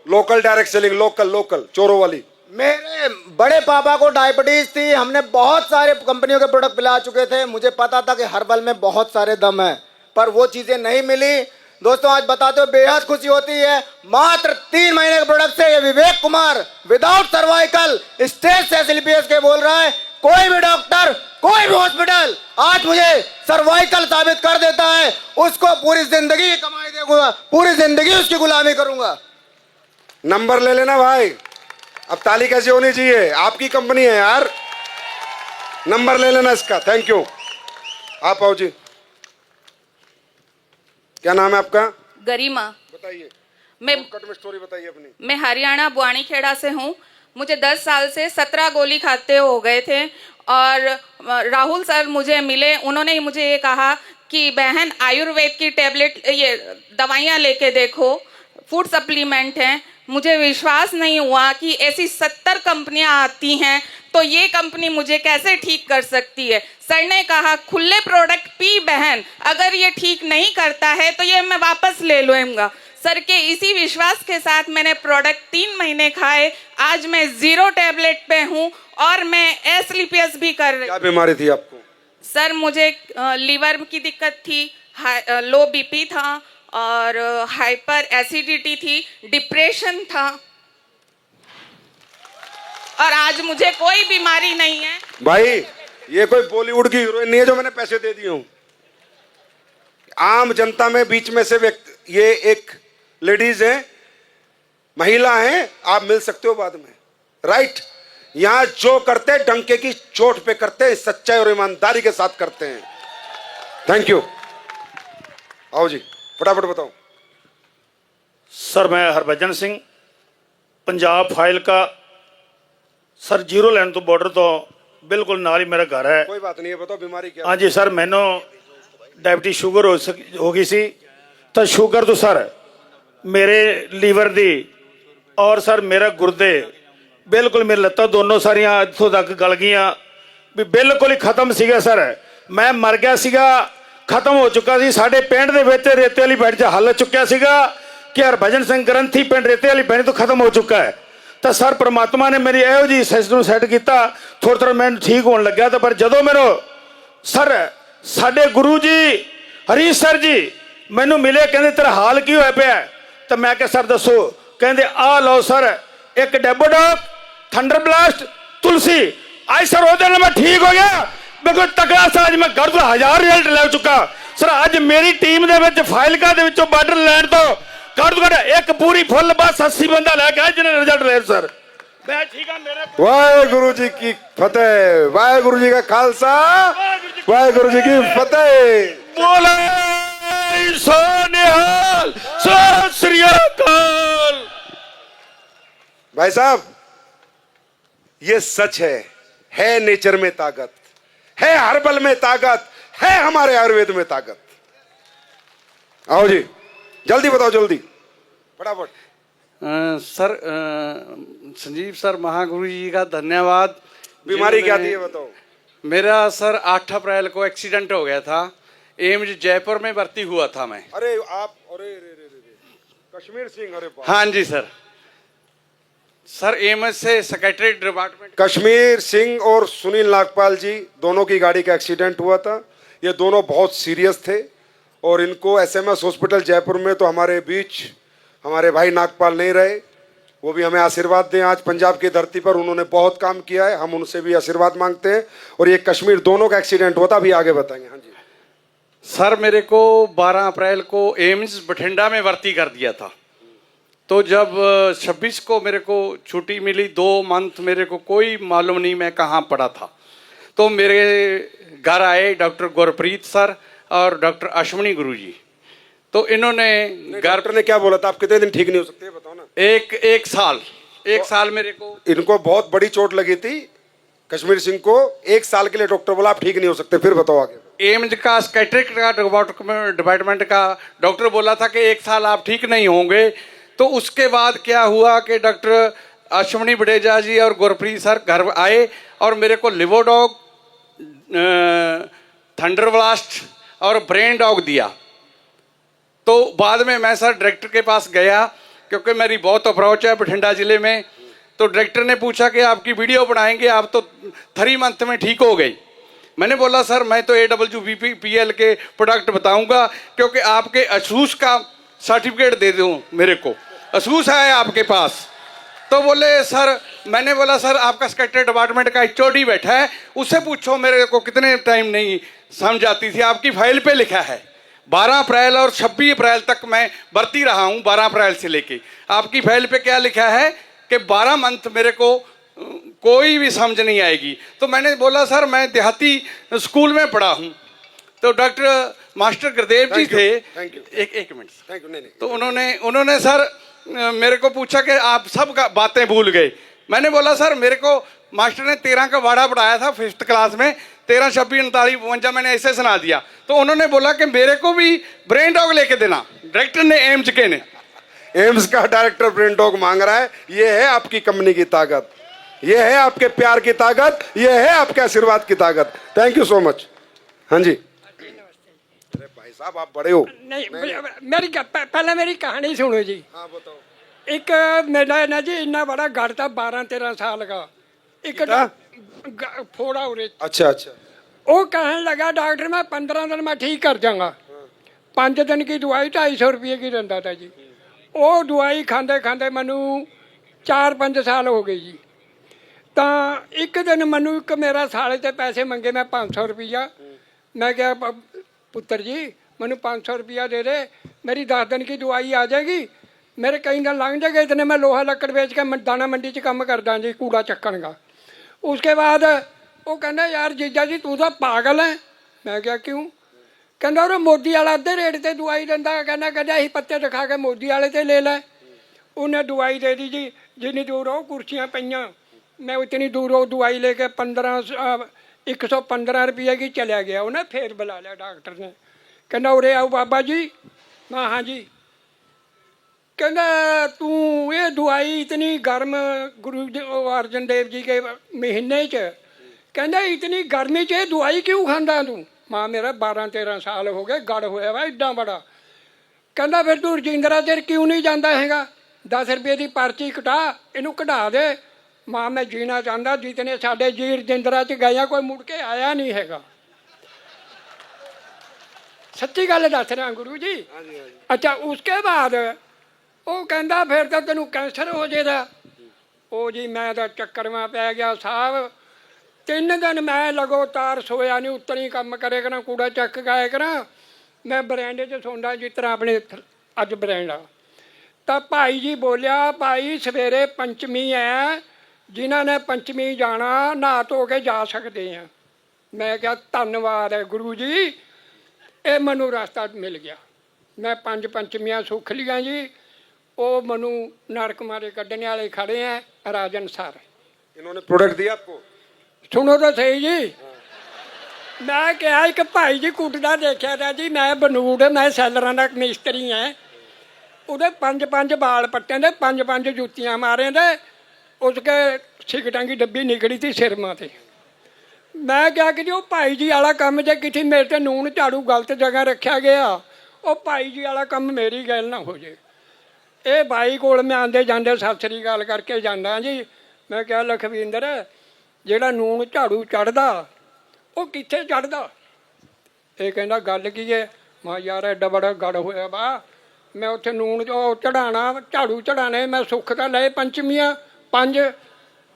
S1: लोकल डायरेक्ट सेलिंग, लोकल चोरों वाली।
S2: मेरे बड़े पापा को डायबिटीज थी, हमने बहुत सारे कंपनियों के प्रोडक्ट पिला चुके थे। मुझे पता था कि हर्बल में बहुत सारे दम है, पर वो चीजें नहीं मिली। दोस्तों आज बताते हो बेहद खुशी होती है, मात्र 3 महीने के प्रोडक्ट से ये Vivek Kumar without cervical stage से एसलीपीएस के बोल रहा है। कोई भी डॉक्टर, कोई भी हॉस्पिटल आज मुझे सर्वाइकल साबित कर देता है, उसको पूरी जिंदगी कमाई देगा, पूरी जिंदगी उसकी गुलामी करूंगा।
S1: नंबर ले लेना भाई, अब ताली कैसे होनी चाहिए, आपकी कंपनी है यार, नंबर ले लेना इसका। Thank you. आप आओ जी, क्या नाम है आपका?
S3: गरिमा।
S1: बताइए,
S3: मैं
S1: कट में स्टोरी बताइए अपनी।
S3: मैं हरियाणा बुआनीखेड़ा से हूँ। मुझे 10 साल से 17 गोली खाते हो गए थे और राहुल सर मुझे मिले, उन्होंने ही मुझे ये कहा कि बहन आयुर्वेद की टैबलेट, ये दवाइयाँ लेके देखो, फूड सप्लीमेंट हैं। मुझे विश्वास नहीं हुआ कि ऐसी 70 कंपनियां आती हैं तो ये कंपनी मुझे कैसे ठीक कर सकती है। सर ने कहा खुले प्रोडक्ट पी बहन, अगर ये ठीक नहीं करता है तो ये मैं वापस ले लूँगा। सर के इसी विश्वास के साथ मैंने प्रोडक्ट 3 महीने खाए। आज मैं 0 टैबलेट पे हूँ और मैं एसलीपीएस भी कर रही।
S1: क्या बीमारी थी आपको?
S3: सर मुझे लीवर की दिक्कत थी, लो बीपी था और हाइपर एसिडिटी थी, डिप्रेशन था और आज मुझे कोई बीमारी नहीं है।
S1: भाई ये कोई बॉलीवुड की हीरोइन नहीं है जो मैंने पैसे दे दिए हूं। आम जनता में बीच में से व्यक्ति, ये एक लेडीज है, महिला है, आप मिल सकते हो बाद में, राइट। यहां जो करते डंके की चोट पे करते हैं, सच्चाई और ईमानदारी के साथ करते हैं। Thank you. आओ जी, फटाफट बताओ।
S4: सर मैं हरभजन सिंह, पंजाब फाइल का सर, जीरो लाइन तो बॉर्डर तो बिल्कुल नाल ही मेरा घर है।
S1: कोई बात नहीं है, बताओ बीमारी क्या?
S4: हाँ जी सर, मैनू डायबिटीज शुगर हो गई सी, तो शुगर तो सर मेरे लीवर दी और सर मेरा गुर्दे बिल्कुल, मेरी लत्तां दोनों सारियां इत्थों तक गल गईयां भी बिल्कुल ही खत्म सीगा सर। मैं मर गया सीगा, खत्म हो चुका सी। साडे पिंड दे विच रेते वाली पिंड च हल चुक्या सीगा कि हरभजन सिंह ग्रंथी पिंड रेते वाली पिंड तो खत्म हो चुका है। तो सर परमात्मा ने मेरी ਇਹੋ जी सिस्टम सैट किया, थोड़ा थोड़ा मैं ठीक होने लग्या। तो पर जदों मेरे सर साडे गुरु जी हरीश सर जी मैनू मिले, कहते तेरा हाल की होया पिया? तो मैं क्या सर दसो? कहते आ लो सर एक डेबोडॉक, थंडर ब्लास्ट, तुलसी। आज सर वो दिन मैं ठीक हो गया, बिल्कुल तगड़ा सा। अज मैं घर तो 1000 रिजल्ट ले चुका सर। अज मेरी टीम दे विच फाइलका दे विचों बार्डर लैंड तो घट तो घट एक पूरी फुल बस 80 बंदा लैके आए जिन्हें रिजल्ट ले सर। मैं ठीक है मेरे
S1: वाहेगुरु जी की फतेह, वाहेगुरु जी का खालसा, वाहेगुरु जी की फतेह।
S4: बोले सो निहाल, सत श्री अकाल।
S1: भाई साहब ये सच है नेचर में ताकत, है हर्बल में ताकत, है हमारे आयुर्वेद में ताकत। आओ जी, जल्दी बताओ, जल्दी फटाफट।
S5: सर संजीव सर महागुरु जी का धन्यवाद।
S1: बीमारी क्या थी ये बताओ?
S5: मेरा सर 8 अप्रैल को एक्सीडेंट हो गया था, एम्स जयपुर में भर्ती हुआ था मैं।
S1: अरे आप, अरे रे रे रे रे, कश्मीर सिंह, अरे बाप।
S5: हाँ जी सर, सर एम्स से सेक्रेटरी डिपार्टमेंट।
S1: कश्मीर सिंह और सुनील नागपाल जी दोनों की गाड़ी का एक्सीडेंट हुआ था। ये दोनों बहुत सीरियस थे और इनको एसएमएस हॉस्पिटल जयपुर में तो हमारे बीच हमारे भाई नागपाल नहीं रहे। वो भी हमें आशीर्वाद दें। आज पंजाब की धरती पर उन्होंने बहुत काम किया है, हम उनसे भी आशीर्वाद मांगते हैं। और ये कश्मीर दोनों का एक्सीडेंट हुआ था, अभी आगे बताएंगे। हाँ जी
S5: सर मेरे को 12 अप्रैल को एम्स बठिंडा में भर्ती कर दिया था। तो जब 26 को मेरे को छुट्टी मिली, 2 मंथ मेरे को कोई मालूम नहीं मैं कहाँ पड़ा था। तो मेरे घर आए डॉक्टर गुरप्रीत सर और डॉक्टर अश्विनी गुरु जी। तो इन्होंने
S1: डॉक्टर ने क्या बोला था? आप कितने दिन ठीक नहीं हो सकते बताओ ना।
S5: एक साल मेरे को।
S1: इनको बहुत बड़ी चोट लगी थी कश्मीर सिंह को, 1 साल के लिए डॉक्टर बोला आप ठीक नहीं हो सकते। फिर बताओ आगे।
S5: एम्स का स्कैट्रिक का डिपार्टमेंट का डॉक्टर बोला था कि 1 साल आप ठीक नहीं होंगे। तो उसके बाद क्या हुआ कि डॉक्टर अश्विनी बडेजा जी और गुरप्रीत सर घर आए और मेरे को लिवोडॉग, थंडर ब्लास्ट और ब्रेन डॉग दिया। तो बाद में मैं सर डायरेक्टर के पास गया, क्योंकि मेरी बहुत अप्रोच है बठिंडा ज़िले में। तो डायरेक्टर ने पूछा कि आपकी वीडियो बनाएंगे, आप तो 3 मंथ में ठीक हो गई। मैंने बोला सर मैं तो AWBPL के प्रोडक्ट बताऊंगा, क्योंकि आपके असूस का सर्टिफिकेट दे दूँ, मेरे को असूस है आपके पास। तो बोले सर, मैंने बोला सर आपका सेक्रेटरी डिपार्टमेंट का HOD बैठा है, उससे पूछो मेरे को कितने टाइम नहीं समझ आती थी। आपकी फाइल पे लिखा है 12 अप्रैल और 26 अप्रैल तक मैं भर्ती रहा हूँ। 12 अप्रैल से लेके आपकी फाइल पे क्या लिखा है कि 12 मंथ मेरे को कोई भी समझ नहीं आएगी। तो मैंने बोला सर मैं देहाती स्कूल में पढ़ा हूँ। तो डॉक्टर मास्टर गुरदेव जी थे, एक मिनट। तो उन्होंने सर मेरे को पूछा कि आप सब बातें भूल गए। मैंने बोला सर मेरे को मास्टर ने 13 का वाड़ा पढ़ाया था 5th क्लास में, 13, 26, 39, 52 मैंने ऐसे सुना दिया। तो उन्होंने बोला कि मेरे को भी ब्रेन डॉग लेके देना। डायरेक्टर ने एम्स के ने,
S1: एम्स का डायरेक्टर ब्रेन डॉग मांग रहा है। ये है आपकी कंपनी की ताकत, ये है आपके प्यार की ताकत, ये है आपके आशीर्वाद की ताकत। Thank you so much. हाँ जी, अरे भाई साहब आप बड़े हो।
S6: नहीं मेरी पहले मेरी कहानी सुनो जी।
S1: हाँ बताओ।
S6: एक मेरा ना जी इन्ना बड़ा घर था 12-13 साल का, एक फोड़ा उरे।
S1: अच्छा अच्छा।
S6: वो कहने लगा डॉक्टर मैं 15 दिन में ठीक कर जाऊंगा। 5 दिन की दवाई 250 रुपये की दिंदा था जी। वो दवाई खांदे खांदे मैनू 4-5 साल हो गए जी। तो एक दिन मैनू एक मेरा साले ते पैसे मंगे, मैं 500 रुपया। मैं क्या पुत्र जी मैनू 500 रुपया दे दे, मेरी 10 दिन की दवाई आ जाएगी, मेरे कई दिन लंघ जाएगा। इतने मैं लोहा लक्कड़ बेच के दाना मंडी च काम करदा जी, कूड़ा चक्कण का। उसके बाद वो कहना यार जीजा जी तू तो पागल है। मैं क्या क्यों? कहना और मोदी वाला अद्धे रेट ते दवाई दिंदा। कहना असीं पत्ते दिखा के मोदी वाले ते ले लै। उन्हें दवाई दे दी जी, जिन्नी दूर वो कुर्सियाँ पईयां, मैं इतनी दूर वो दवाई लेके 115 रुपये की चला गया। उन्हें फिर बुला लिया डॉक्टर ने। कहना उरे आओ बाबा जी। मैं हाँ जी। कहना तू ये दवाई इतनी गर्म गुरु अर्जन देव जी के महीने च, कहना इतनी गर्मी च ये दवाई क्यों खांदा तू? माँ मेरा 12-13 साल हो गए, गड़ होया वा इड्डा बड़ा। कहना फिर तू रजिंदरा चेर क्यों नहीं जाता हैगा? 10 रुपये की पर्ची कटा, इनू कढ़ा दे। माँ मैं जीना चाहता, जितने साढ़े जी रजिंदरा च गए कोई मुड़ के आया नहीं हैगा। सच्ची गल दस रहा गुरु जी। अच्छा उसके बाद वो कहता फिर तो तेनू कैंसर हो जाएगा। ओ जी मैं तो चक्कर में पै गया साहब। 3 दिन मैं लगातार सोया नहीं, उत्तरी काम करे करा, कूड़ा चक गाया करा। मैं बरैंडे च सौंदा जिस तरह अपने अज बरैंडा। तो भाई जी बोलिया भाई सवेरे पंचमी है, जिन्हों ने पंचमी जाना नहा धो के जा सकते हैं। मैं क्या धन्यवाद है गुरु जी, ये मैनू रास्ता मिल गया। मैं 5 पंचमियाँ सुख लिया जी। वो मैनू नरक मारे कढ़ने वाले खड़े हैं राजन सर।
S1: इन्होंने प्रोडक्ट दिया आपको?
S6: सुनो तो सही जी। मैं क्या एक भाई जी कुटदा देखा था जी, मैं बनूड़, मैं सैलर का मिस्त्री है। ਉਹਦੇ 5-5 बाल पट्टे थे, 5-5 जूतियां मारे थे। उसके सिगटां की डब्बी निकली थी सिरमा से। मैं क्या कि वो भाई जी वाला काम जे किसी मेरे ते नून झाड़ू गलत जगह रखा गया, वो भाई जी वाला काम मेरी गल ना हो जाए। ये भाई कोल मैं आंदे जांदे सत श्री अकाल करके जाना जी। मैं क्या लखविंदर ਜਿਹੜਾ ਨੂਣ ਝਾੜੂ ਚੜ੍ਹਦਾ ਉਹ ਕਿੱਥੇ ਚੜ੍ਹਦਾ? ਇਹ ਕਹਿੰਦਾ ਗੱਲ ਕੀ ਹੈ? ਮੈਂ ਯਾਰ ਐਡਾ ਬੜਾ ਗੜ ਹੋਇਆ ਵਾ, ਮੈਂ ਉੱਥੇ ਨੂਣ ਉਹ ਚੜਾਉਣਾ ਝਾੜੂ ਚੜਾਣੇ, ਮੈਂ ਸੁੱਖ ਤਾਂ ਲਏ ਪੰਚਮੀਆਂ 5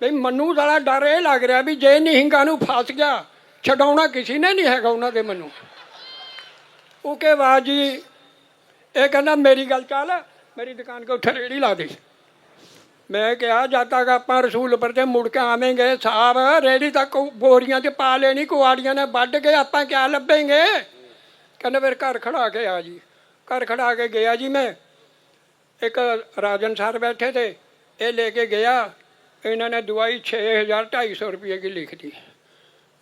S6: ਬਈ ਮੈਨੂੰ ਸਾਲਾ ਡਰ ਇਹ ਲੱਗ ਰਿਹਾ ਵੀ ਜੇ ਨਿਹੰਗਾਂ ਨੂੰ ਫਸ ਗਿਆ ਛਡਾਉਣਾ ਕਿਸੇ ਨੇ ਨਹੀਂ ਹੈਗਾ ਉਹਨਾਂ ਦੇ ਮੈਨੂੰ। ਉਹਕੇ ਬਾਅਦ ਜੀ ਇਹ ਕਹਿੰਦਾ ਮੇਰੀ ਗੱਲ ਚੱਲ ਮੇਰੀ ਦੁਕਾਨ ਕੇ ਉੱਥੇ ਰੇੜੀ ਲਾ ਦੇ। मैं क्या जब तक आप रसूलपुर से मुड़ के आवेंगे साहब रेडी तक बोरियां च पा लेनी, कुआड़ियां ने वढ़ के आप क्या लभेंगे? कहने फिर घर खड़ा के आ जी। घर खड़ा के गया जी। मैं एक राजन सर बैठे थे, ये लेके गया। इन्होंने दवाई 6,000-250 रुपये की लिख दी।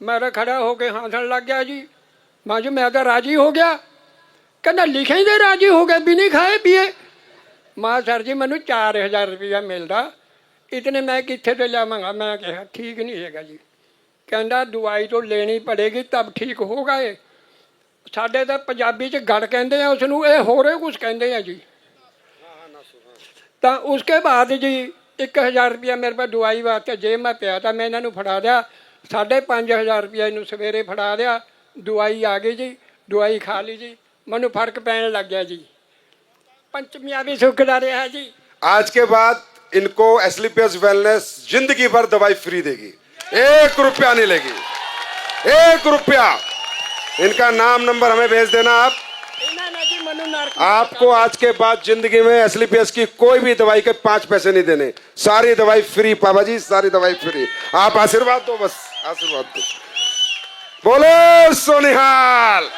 S6: मेरा खड़ा होके हंसन लग गया जी। मैं जी मैं तो राजी हो गया। कहना लिखे ही राजी हो गए भी नहीं खाए पिए। माँ सर जी मैनू 4,000 रुपया मिलता, इतने मैं कितने तो लियावगा? मैं कहा ठीक नहीं है जी। कहता दवाई तो लेनी पड़ेगी तब ठीक होगा। ये साढ़े तो पंजाबी च गड़ कहते हैं उसनू, ये होरे कुछ कहते हैं जी। तो उसके बाद जी 1,000 रुपया मेरे पास दवाई वास्ते जेब में पिया था। मैं इन्हों फड़ा दिया 5,500 रुपया इनू सवेरे फड़ा दिया। दवाई आ गई जी, दवाई खा ली जी, मैनू फर्क पैन लग गया जी। पंचमियां भी सुखदा रहा जी।
S1: आज के बाद इनको एस्लीपियस वेलनेस जिंदगी भर दवाई फ्री देगी, 1 रुपया नहीं लेगी, 1 रुपया। इनका नाम नंबर हमें भेज देना आप। आपको आज के बाद जिंदगी में एस्लीपियस की कोई भी दवाई के 5 पैसे नहीं देने, सारी दवाई फ्री। पापा जी सारी दवाई फ्री। आप आशीर्वाद दो, बस आशीर्वाद दो। बोलो सोनिहाल।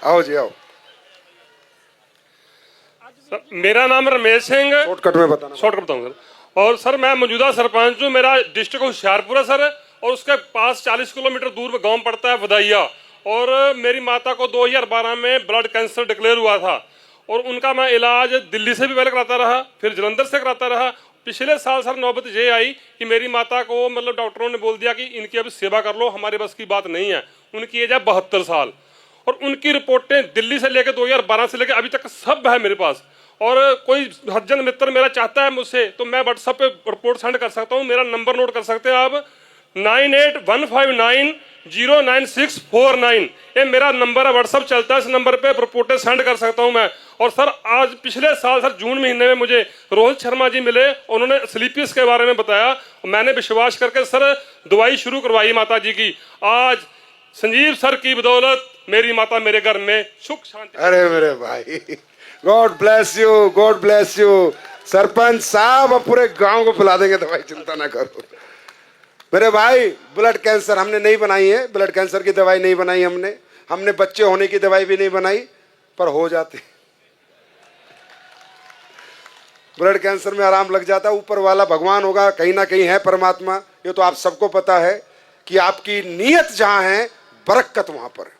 S1: आओ जी आओ।
S7: सर, मेरा नाम रमेश सिंह,
S1: शॉर्टकट में बताना।
S7: शॉर्टकट बताऊंगा सर। और सर मैं मौजूदा सरपंच हूँ। मेरा डिस्ट्रिक्ट होशियारपुर है सर, और उसके पास 40 किलोमीटर दूर में गांव पड़ता है वदाइया। और मेरी माता को 2012 में ब्लड कैंसर डिक्लेयर हुआ था, और उनका मैं इलाज दिल्ली से भी पहले कराता रहा, फिर जलंधर से कराता रहा। पिछले साल सर नौबत ये आई कि मेरी माता को मतलब डॉक्टरों ने बोल दिया कि इनकी अभी सेवा कर लो, हमारे बस की बात नहीं है। उनकी एज है 72 साल, और उनकी रिपोर्टें दिल्ली से लेकर 2012 से लेकर अभी तक सब है मेरे पास। और कोई हजन मित्र मेरा चाहता है मुझसे तो मैं व्हाट्सएप पे रिपोर्ट सेंड कर सकता हूँ। मेरा नंबर नोट कर सकते हैं आप, 9815909649। ये मेरा नंबर है, व्हाट्सएप चलता है, इस नंबर पे रिपोर्टें सेंड कर सकता हूँ मैं। और सर आज पिछले साल सर जून महीने में मुझे रोहित शर्मा जी मिले, उन्होंने स्लीपियस के बारे में बताया। मैंने विश्वास करके सर दवाई शुरू करवाई माता जी की। आज संजीव सर की बदौलत मेरी माता मेरे घर में सुख शांति।
S1: अरे मेरे भाई, God bless you, God bless you. Sarpanch साहब अब पूरे गांव को पिला देंगे दवाई, चिंता ना करो। मेरे भाई, ब्लड कैंसर हमने नहीं बनाई है, ब्लड कैंसर की दवाई नहीं बनाई हमने बच्चे होने की दवाई भी नहीं बनाई, पर हो जाते। ब्लड कैंसर में आराम लग जाता है। ऊपर वाला भगवान होगा, कहीं ना कहीं है परमात्मा, ये तो आप सबको पता है कि आपकी नीयत जहां है बरकत वहां पर है।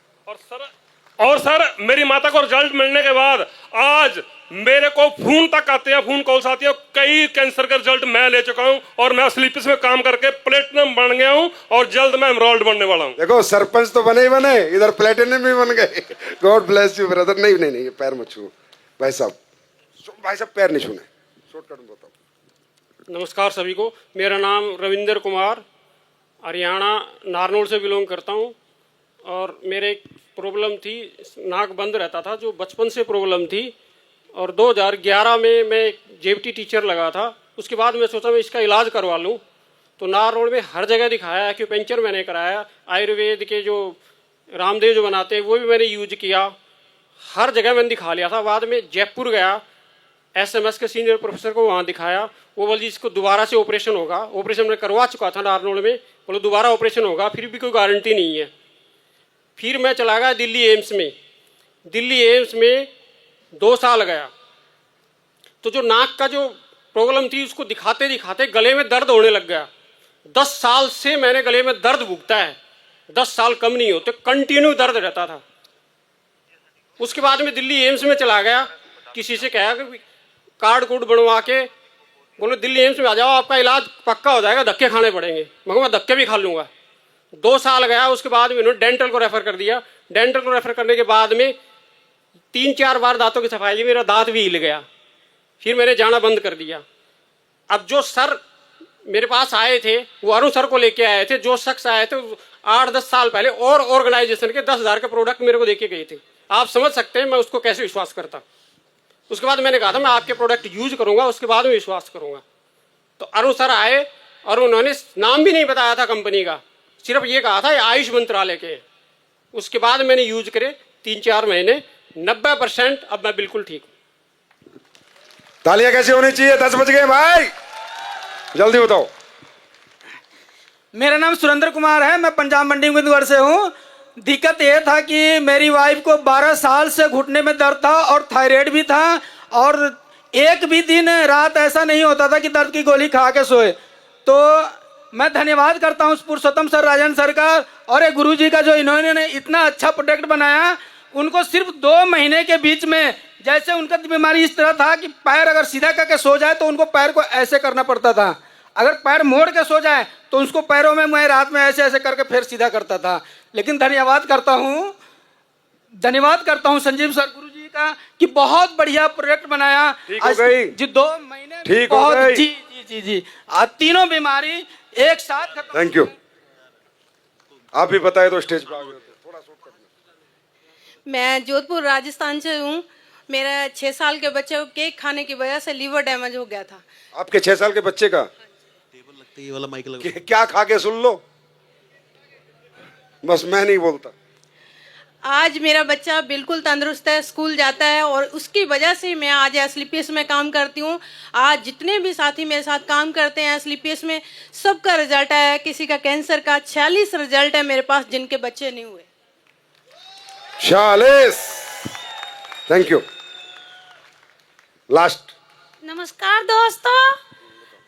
S7: और सर मेरी माता को रिजल्ट मिलने के बाद आज मेरे को फोन तक आते हैं, फोन कॉल्स आती है। कई कैंसर के रिजल्ट मैं ले चुका हूं और मैं स्लीपिस में काम करके प्लेटिनम बन गया हूं और जल्द मैं एमरोल्ड बनने वाला हूं।
S1: देखो सरपंच तो बने ही बने, इधर प्लेटिनम भी बन गए। God bless you brother. नहीं नहीं नहीं, पैर मत छू भाई साहब, पैर नहीं छूने, शॉर्टकट में बताओ।
S8: नमस्कार सभी को, मेरा नाम रविंदर कुमार, हरियाणा नारनौल से बिलोंग करता हूं। और मेरे एक प्रॉब्लम थी, नाक बंद रहता था, जो बचपन से प्रॉब्लम थी। और 2011 में मैं एक जेबीटी टीचर लगा था। उसके बाद मैं सोचा मैं इसका इलाज करवा लूं, तो नारनौल में हर जगह दिखाया, एक्यूपेंचर मैंने कराया, आयुर्वेद के जो रामदेव जो बनाते हैं वो भी मैंने यूज किया, हर जगह मैंने दिखा लिया था। बाद में जयपुर गया, SMS के सीनियर प्रोफेसर को वहाँ दिखाया। वो बोल जी इसको दोबारा से ऑपरेशन होगा। ऑपरेशन मैं करवा चुका था नारनौल में, बोलो दोबारा ऑपरेशन होगा, फिर भी कोई गारंटी नहीं है। फिर मैं चला गया दिल्ली एम्स में। दिल्ली एम्स में 2 साल गया, तो जो नाक का जो प्रॉब्लम थी उसको दिखाते दिखाते गले में दर्द होने लग गया। 10 साल से मैंने गले में दर्द भुगता है, 10 साल कम नहीं होते, कंटिन्यू दर्द रहता था। उसके बाद में दिल्ली एम्स में चला गया, किसी से कहा कि कार्ड कूड बनवा के बोलो दिल्ली एम्स में आ जाओ, आपका इलाज पक्का हो जाएगा, धक्के खाने पड़ेंगे। मैं धक्के भी खा लूँगा। 2 साल गया, उसके बाद में उन्होंने डेंटल को रेफर कर दिया। डेंटल को रेफर करने के बाद में 3-4 बार दांतों की सफाई, मेरा दांत भी हिल गया, फिर मैंने जाना बंद कर दिया। अब जो सर मेरे पास आए थे वो अरुण सर को लेके आए थे। जो शख्स आए थे 8-10 साल पहले और ऑर्गेनाइजेशन के 10,000 के प्रोडक्ट मेरे को देके गए थे। आप समझ सकते हैं मैं उसको कैसे विश्वास करता। उसके बाद मैंने कहा था मैं आपके प्रोडक्ट यूज करूंगा, उसके बाद में विश्वास करूंगा। तो अरुण सर आए और उन्होंने नाम भी नहीं बताया था कंपनी का, सिर्फ ये कहा था ये आयुष मंत्रालय के। उसके बाद मैंने यूज करे 3-4 महीने, 90% अब मैं बिल्कुल ठीक हूँ।
S1: तालियां कैसे होनी चाहिए? 10 बज गए भाई, जल्दी बताओ।
S9: मेरा नाम सुरेंद्र कुमार है, मैं पंजाब मंडी उम्मीदवार से हूँ। दिक्कत ये था कि मेरी वाइफ को 12 साल से घुटने में दर्द था और थायराइड भी था, और एक भी दिन रात ऐसा नहीं होता था कि दर्द की गोली खा के सोए। तो मैं धन्यवाद करता हूँ पुरुषोत्तम सर, राजन सर का और एक गुरु जी का, जो इन्होंने इतना अच्छा प्रोडक्ट बनाया। उनको सिर्फ 2 महीने के बीच में, जैसे उनका बीमारी इस तरह था कि पैर अगर सीधा करके सो जाए तो उनको पैर को ऐसे करना पड़ता था, अगर पैर मोड़ के सो जाए तो उसको पैरों में मैं रात में ऐसे ऐसे करके फिर सीधा करता था। लेकिन धन्यवाद करता हूँ संजीव सर गुरु जी का कि बहुत बढ़िया प्रोडक्ट बनाया।
S1: ठीक हो गई
S9: जी 2 महीने
S1: ठीक हो गई।
S9: जी जी जी जी आज तीनों बीमारी एक साथ खत्म।
S1: Thank you. आप भी बताए तो स्टेज पर आ गए थोड़ा शॉर्टकट में।
S10: मैं जोधपुर राजस्थान से हूँ। मेरा 6 साल के बच्चे को केक खाने की वजह से लीवर डैमेज हो गया था।
S1: आपके 6 साल के बच्चे का
S11: ये वाला माइक लगा।
S1: क्या खा के सुन लो, बस मैं नहीं बोलता।
S10: आज मेरा बच्चा बिल्कुल तंदुरुस्त है, स्कूल जाता है, और उसकी वजह से मैं आज एसलीपीएस में काम करती हूँ। आज जितने भी साथी मेरे साथ काम करते हैं एसलीपीएस में, सबका रिजल्ट आया है। किसी का कैंसर का 46 रिजल्ट है मेरे पास, जिनके बच्चे नहीं हुए।
S1: 46। Thank you. लास्ट।
S12: नमस्कार दोस्तों,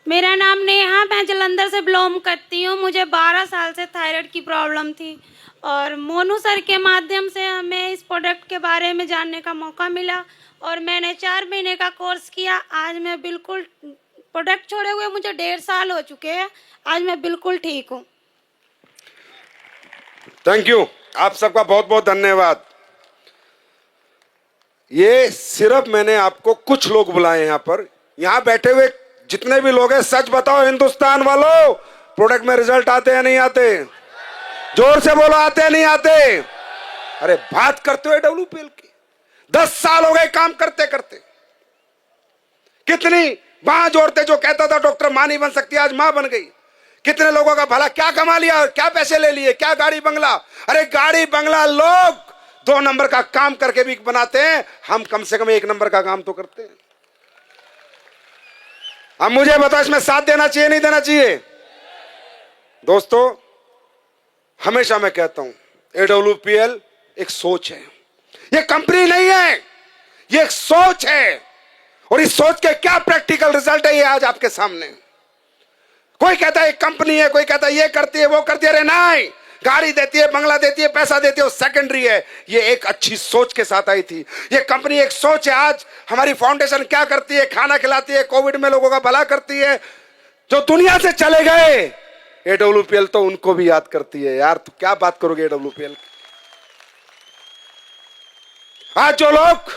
S12: मेरा नाम नेहा, मैं जलंधर से बिलोंग करती हूँ। मुझे 12 साल से थायराइड की प्रॉब्लम थी और मोनू सर के माध्यम से हमें इस प्रोडक्ट के बारे में जानने का मौका मिला और मैंने 4 महीने का कोर्स किया। आज मैं बिल्कुल, प्रोडक्ट छोड़े हुए मुझे 1.5 साल हो चुके हैं, आज मैं बिल्कुल ठीक हूँ।
S1: थैंक यू, आप सबका बहुत बहुत धन्यवाद। ये सिर्फ मैंने आपको कुछ लोग बुलाए यहाँ पर। यहाँ बैठे हुए जितने भी लोग हैं, सच बताओ हिंदुस्तान वालों, प्रोडक्ट में रिजल्ट आते हैं नहीं आते? जोर से बोलो, आते हैं नहीं आते? अरे बात करते हुए WPL की 10 साल हो गए काम करते करते। कितनी मां जोड़ते, जो कहता था डॉक्टर मां नहीं बन सकती, आज मां बन गई। कितने लोगों का भला क्या कमा लिया, क्या पैसे ले लिए, क्या गाड़ी बंगला। अरे गाड़ी बंगला लोग 2 नंबर का काम करके भी बनाते हैं, हम कम से कम 1 नंबर का काम तो करते हैं। अब मुझे बताओ, इसमें साथ देना चाहिए नहीं देना चाहिए? दोस्तों, हमेशा मैं कहता हूं AWPL एक सोच है, ये कंपनी नहीं है, ये एक सोच है। और इस सोच के क्या प्रैक्टिकल रिजल्ट है ये आज आपके सामने। कोई कहता है कंपनी है, कोई कहता है ये करती है वो करती है। अरे नहीं, गाड़ी देती है, बंगला देती है, पैसा देती है, वो सेकेंडरी है। ये एक अच्छी सोच के साथ आई थी। ये कंपनी एक सोच है। आज हमारी फाउंडेशन क्या करती है? खाना खिलाती है, कोविड में लोगों का भला करती है। जो दुनिया से चले गए, AWPL तो उनको भी याद करती है। यार तो क्या बात करोगे AWPL। आज जो लोग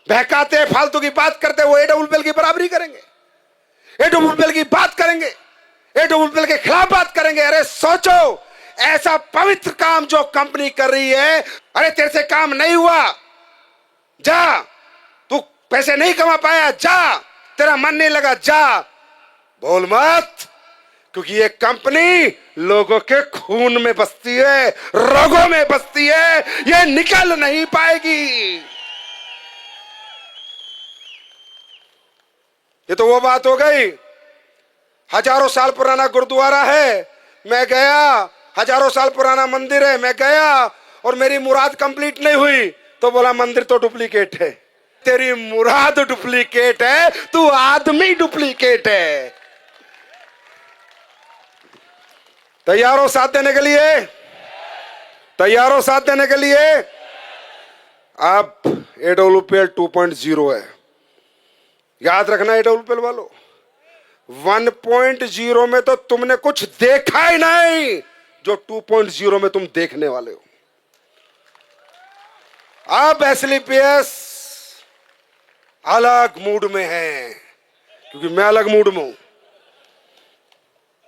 S1: बहकाते फालतू की बात करते, वो AWPL की बराबरी करेंगे, AWPL की बात करेंगे, AWPL के खिलाफ बात करेंगे। अरे सोचो, ऐसा पवित्र काम जो कंपनी कर रही है। अरे तेरे से काम नहीं हुआ, जा। तू पैसे नहीं कमा पाया, जा। तेरा मन नहीं लगा, जा। बोल मत, क्योंकि ये कंपनी लोगों के खून में बसती है, रगों में बसती है, ये निकल नहीं पाएगी। ये तो वो बात हो गई। हजारों साल पुराना गुरुद्वारा है, मैं गया। हजारों साल पुराना मंदिर है, मैं गया और मेरी मुराद कंप्लीट नहीं हुई तो बोला मंदिर तो डुप्लीकेट है। तेरी मुराद डुप्लीकेट है, तू आदमी डुप्लीकेट है। तैयार हो साथ देने के लिए? तैयार हो साथ देने के लिए? अब AWPL 2.0 है। याद रखना AWPL वालों, 1.0 में तो तुमने कुछ देखा ही नहीं जो 2.0 में तुम देखने वाले हो। अब SLPS अलग मूड में है, क्योंकि मैं अलग मूड में हूं।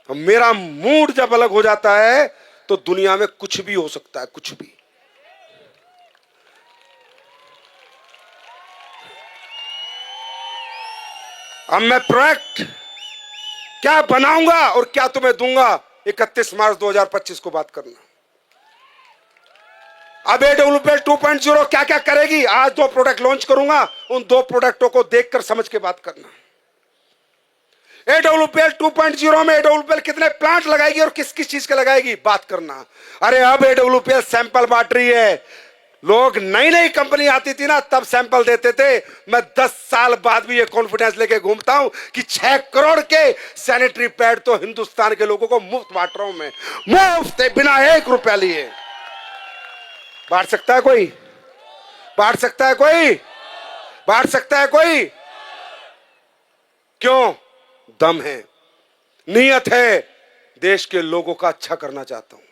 S1: तो मेरा मूड जब अलग हो जाता है तो दुनिया में कुछ भी हो सकता है, कुछ भी। अब मैं प्रोडक्ट क्या बनाऊंगा और क्या तुम्हें दूंगा, 31 मार्च 2025 को बात करना। अब AWPL 2.0 क्या क्या करेगी, आज 2 प्रोडक्ट लॉन्च करूंगा, उन 2 प्रोडक्टों को देखकर समझ के बात करना। AWPL 2.0 में AWPL कितने प्लांट लगाएगी और किस किस चीज के लगाएगी, बात करना। अरे अब AWPL सैंपल बांट रही है। लोग नई नई कंपनी आती थी ना, तब सैंपल देते थे। मैं 10 साल बाद भी ये कॉन्फिडेंस लेके घूमता हूं कि 6 करोड़ के सैनिटरी पैड तो हिंदुस्तान के लोगों को मुफ्त बांट रहा हूं मैं, मुफ्त, बिना 1 रुपया लिए। बांट सकता है कोई? बांट सकता है कोई? बांट सकता है कोई? क्यों? दम है, नीयत है, देश के लोगों का अच्छा करना चाहता हूं,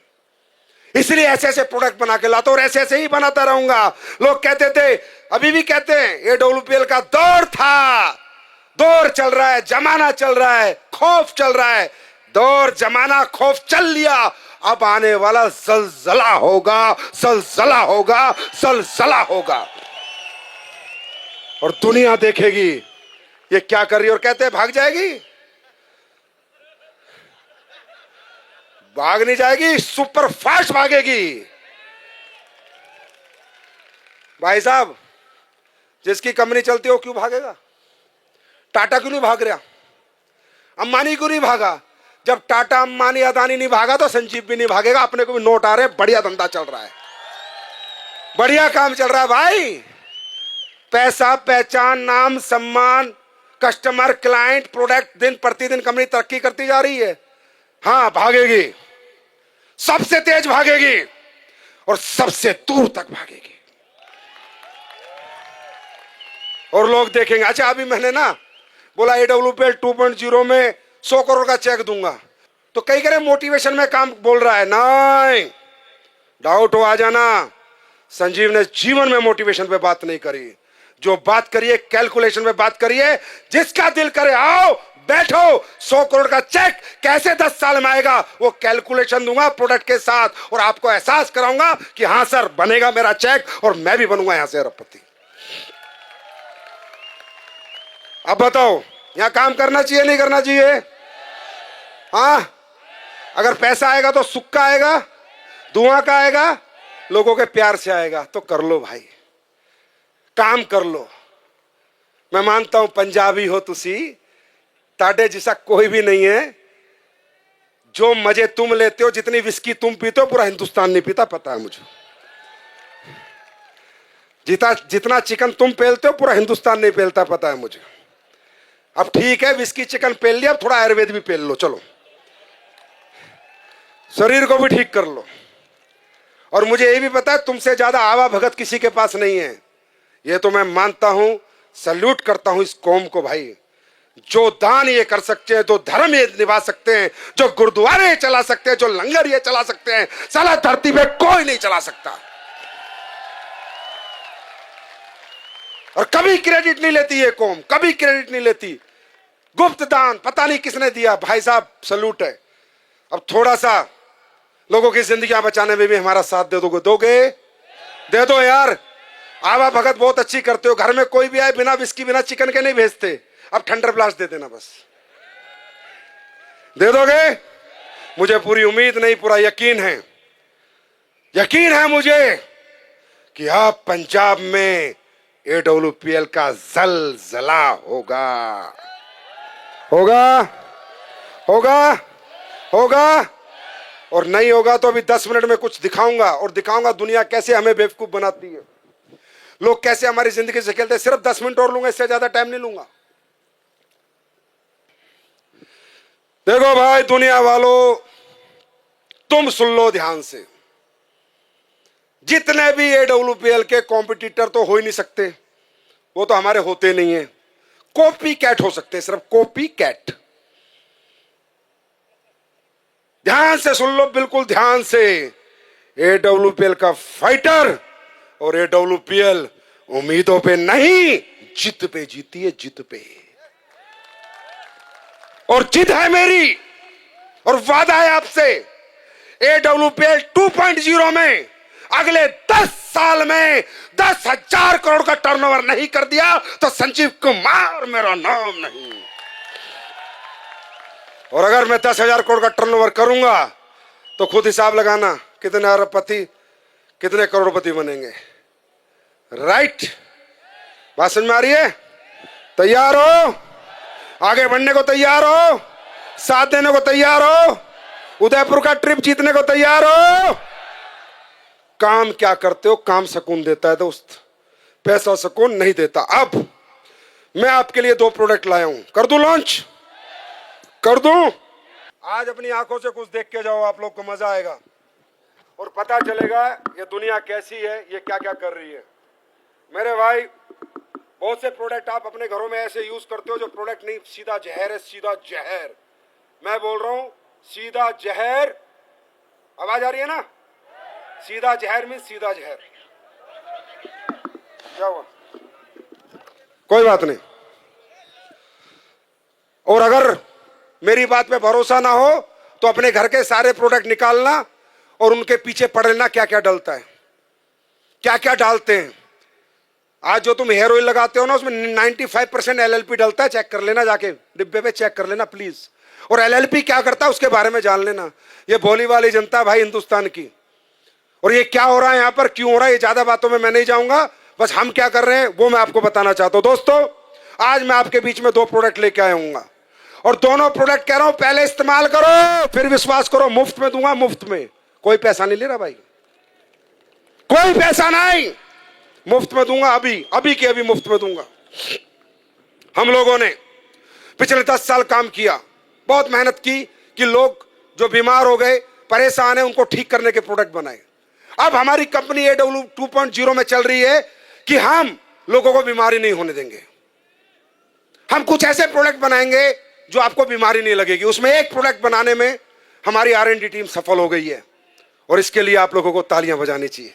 S1: इसलिए ऐसे ऐसे प्रोडक्ट बना के लाता हूं और ऐसे ऐसे ही बनाता रहूंगा। लोग कहते थे, अभी भी कहते हैं, AWPL का दौर था, दौर चल रहा है, जमाना चल रहा है, खौफ चल रहा है। दौर जमाना खौफ चल लिया, अब आने वाला जलजला होगा, जलजला होगा, जलजला होगा। और दुनिया देखेगी ये क्या कर रही है, और कहते हैं भाग जाएगी। भाग नहीं जाएगी, सुपर फास्ट भागेगी। भाई साहब, जिसकी कंपनी चलती हो क्यों भागेगा? टाटा क्यों नहीं भाग रहा? अंबानी क्यों नहीं भागा? जब टाटा, अंबानी, अदानी नहीं भागा तो संजीव भी नहीं भागेगा। अपने को भी नोट आ रहे, बढ़िया धंधा चल रहा है, बढ़िया काम चल रहा है भाई। पैसा, पहचान, नाम, सम्मान, कस्टमर, क्लाइंट, प्रोडक्ट, दिन प्रतिदिन कंपनी तरक्की करती जा रही है। हाँ, भागेगी, सबसे तेज भागेगी और सबसे दूर तक भागेगी। और लोग देखेंगे। अच्छा, अभी मैंने ना बोला AWPL 2.0 में 100 करोड़ का चेक दूंगा, तो कई करे मोटिवेशन में काम बोल रहा है। नहीं, डाउट हो आ जाना। संजीव ने जीवन में मोटिवेशन पे बात नहीं करी, जो बात करिए कैलकुलेशन पे बात करिए। जिसका दिल करे आओ बैठो, 100 करोड़ का चेक कैसे 10 साल में आएगा वो कैलकुलेशन दूंगा प्रोडक्ट के साथ, और आपको एहसास कराऊंगा कि हाँ सर, बनेगा मेरा चेक और मैं भी बनूंगा यहां से अरबपति। अब बताओ, यहां काम करना चाहिए नहीं करना चाहिए? हाँ, अगर पैसा आएगा तो सुख का आएगा, धुआं का आएगा, लोगों के प्यार से आएगा। तो कर लो भाई, काम कर लो। मैं मानता हूं पंजाबी हो तुसी, ताडे जिसा कोई भी नहीं है। जो मजे तुम लेते हो, जितनी विस्की तुम पीते हो, पूरा हिंदुस्तान नहीं पीता, पता है मुझे। जितना चिकन तुम पेलते हो, पूरा हिंदुस्तान नहीं पेलता, पता है मुझे। अब ठीक है, विस्की चिकन पेल लिया, अब थोड़ा आयुर्वेद भी पेल लो, चलो शरीर को भी ठीक कर लो। और मुझे ये भी पता है तुमसे ज्यादा आवा भगत किसी के पास नहीं है, ये तो मैं मानता हूं, सल्यूट करता हूं इस कौम को भाई। जो दान ये कर सकते हैं, जो धर्म ये निभा सकते हैं, जो गुरुद्वारे चला सकते हैं, जो लंगर ये चला सकते हैं, साला धरती पे कोई नहीं चला सकता। और कभी क्रेडिट नहीं लेती ये कौम, कभी क्रेडिट नहीं लेती। गुप्त दान पता नहीं किसने दिया, भाई साहब सल्यूट है। अब थोड़ा सा लोगों की जिंदगियां बचाने में भी हमारा साथ दे दोगे? दे दो यार। आवा भगत बहुत अच्छी करते हो, घर में कोई भी आए बिना विस्की बिना चिकन के नहीं भेजते, अब थंडर ब्लास्ट दे देना बस। दे दोगे? मुझे पूरी उम्मीद नहीं, पूरा यकीन है, यकीन है मुझे कि अब पंजाब में AWPL का जलजला होगा, होगा, होगा, होगा। और नहीं होगा तो अभी 10 मिनट में कुछ दिखाऊंगा, और दिखाऊंगा दुनिया कैसे हमें बेवकूफ बनाती है, लोग कैसे हमारी जिंदगी से खेलते हैं। सिर्फ 10 मिनट और लूंगा, इससे ज्यादा टाइम नहीं लूंगा। देखो भाई दुनिया वालों, तुम सुन लो ध्यान से, जितने भी AWPL के कॉम्पिटिटर तो हो ही नहीं सकते, वो तो हमारे होते नहीं है, कॉपी कैट हो सकते हैं, सिर्फ कॉपी कैट। ध्यान से सुन लो, बिल्कुल ध्यान से। AWPL का फाइटर और AWPL उम्मीदों पे नहीं, जित पे जीती है, जित पे। और जिद है मेरी, और वादा है आपसे, AWPL 2.0 में अगले 10 साल में 10,000 करोड़ का टर्नओवर नहीं कर दिया तो संजीव कुमार मेरा नाम नहीं। और अगर मैं 10,000 करोड़ का टर्नओवर करूंगा तो खुद हिसाब लगाना कितने अरबपति, कितने करोड़पति बनेंगे। राइट? बात समझ में आ रही है? तैयार हो? आगे बढ़ने को तैयार हो? साथ देने को तैयार हो? उदयपुर का ट्रिप जीतने को तैयार हो? काम क्या करते हो? काम सुकून देता है दोस्त, पैसा सुकून नहीं देता। अब मैं आपके लिए 2 प्रोडक्ट लाया हूं, कर दूं लॉन्च? कर दूं? आज अपनी आंखों से कुछ देख के जाओ, आप लोग को मजा आएगा और पता चलेगा ये दुनिया कैसी है, ये क्या क्या कर रही है। मेरे भाई, बहुत से प्रोडक्ट आप अपने घरों में ऐसे यूज करते हो जो प्रोडक्ट नहीं, सीधा जहर है, सीधा जहर। मैं बोल रहा हूं सीधा जहर। आवाज आ रही है ना? सीधा जहर मीन सीधा जहर। क्या हुआ? कोई बात नहीं। और अगर मेरी बात पे भरोसा ना हो तो अपने घर के सारे प्रोडक्ट निकालना और उनके पीछे पढ़ लेना क्या क्या डलता है, क्या क्या डालते हैं। आज जो तुम हेयर ऑयल लगाते हो ना, उसमें 95% LLP डलता है, चेक कर लेना, जाके डिब्बे पे चेक कर लेना प्लीज। और LLP क्या करता है उसके बारे में जान लेना। ये भोली वाली जनता भाई हिंदुस्तान की, और ये क्या हो रहा है यहाँ पर, क्यों हो रहा है, ये ज्यादा बातों में मैं नहीं जाऊंगा, बस हम क्या कर रहे हैं वो मैं आपको बताना चाहता हूं। दोस्तों, आज मैं आपके बीच में 2 प्रोडक्ट लेके आया हूँ, और दोनों प्रोडक्ट कह रहा हूं पहले इस्तेमाल करो, फिर विश्वास करो। मुफ्त में दूंगा, मुफ्त में, कोई पैसा नहीं ले रहा भाई, कोई पैसा नहीं, मुफ्त में दूंगा, अभी के अभी मुफ्त में दूंगा। हम लोगों ने पिछले 10 साल काम किया, बहुत मेहनत की कि लोग जो बीमार हो गए, परेशान है, उनको ठीक करने के प्रोडक्ट बनाए। अब हमारी कंपनी AW 2.0 में चल रही है कि हम लोगों को बीमारी नहीं होने देंगे। हम कुछ ऐसे प्रोडक्ट बनाएंगे जो आपको बीमारी नहीं लगेगी। उसमें एक प्रोडक्ट बनाने में हमारी R&D टीम सफल हो गई है, और इसके लिए आप लोगों को तालियां बजानी चाहिए।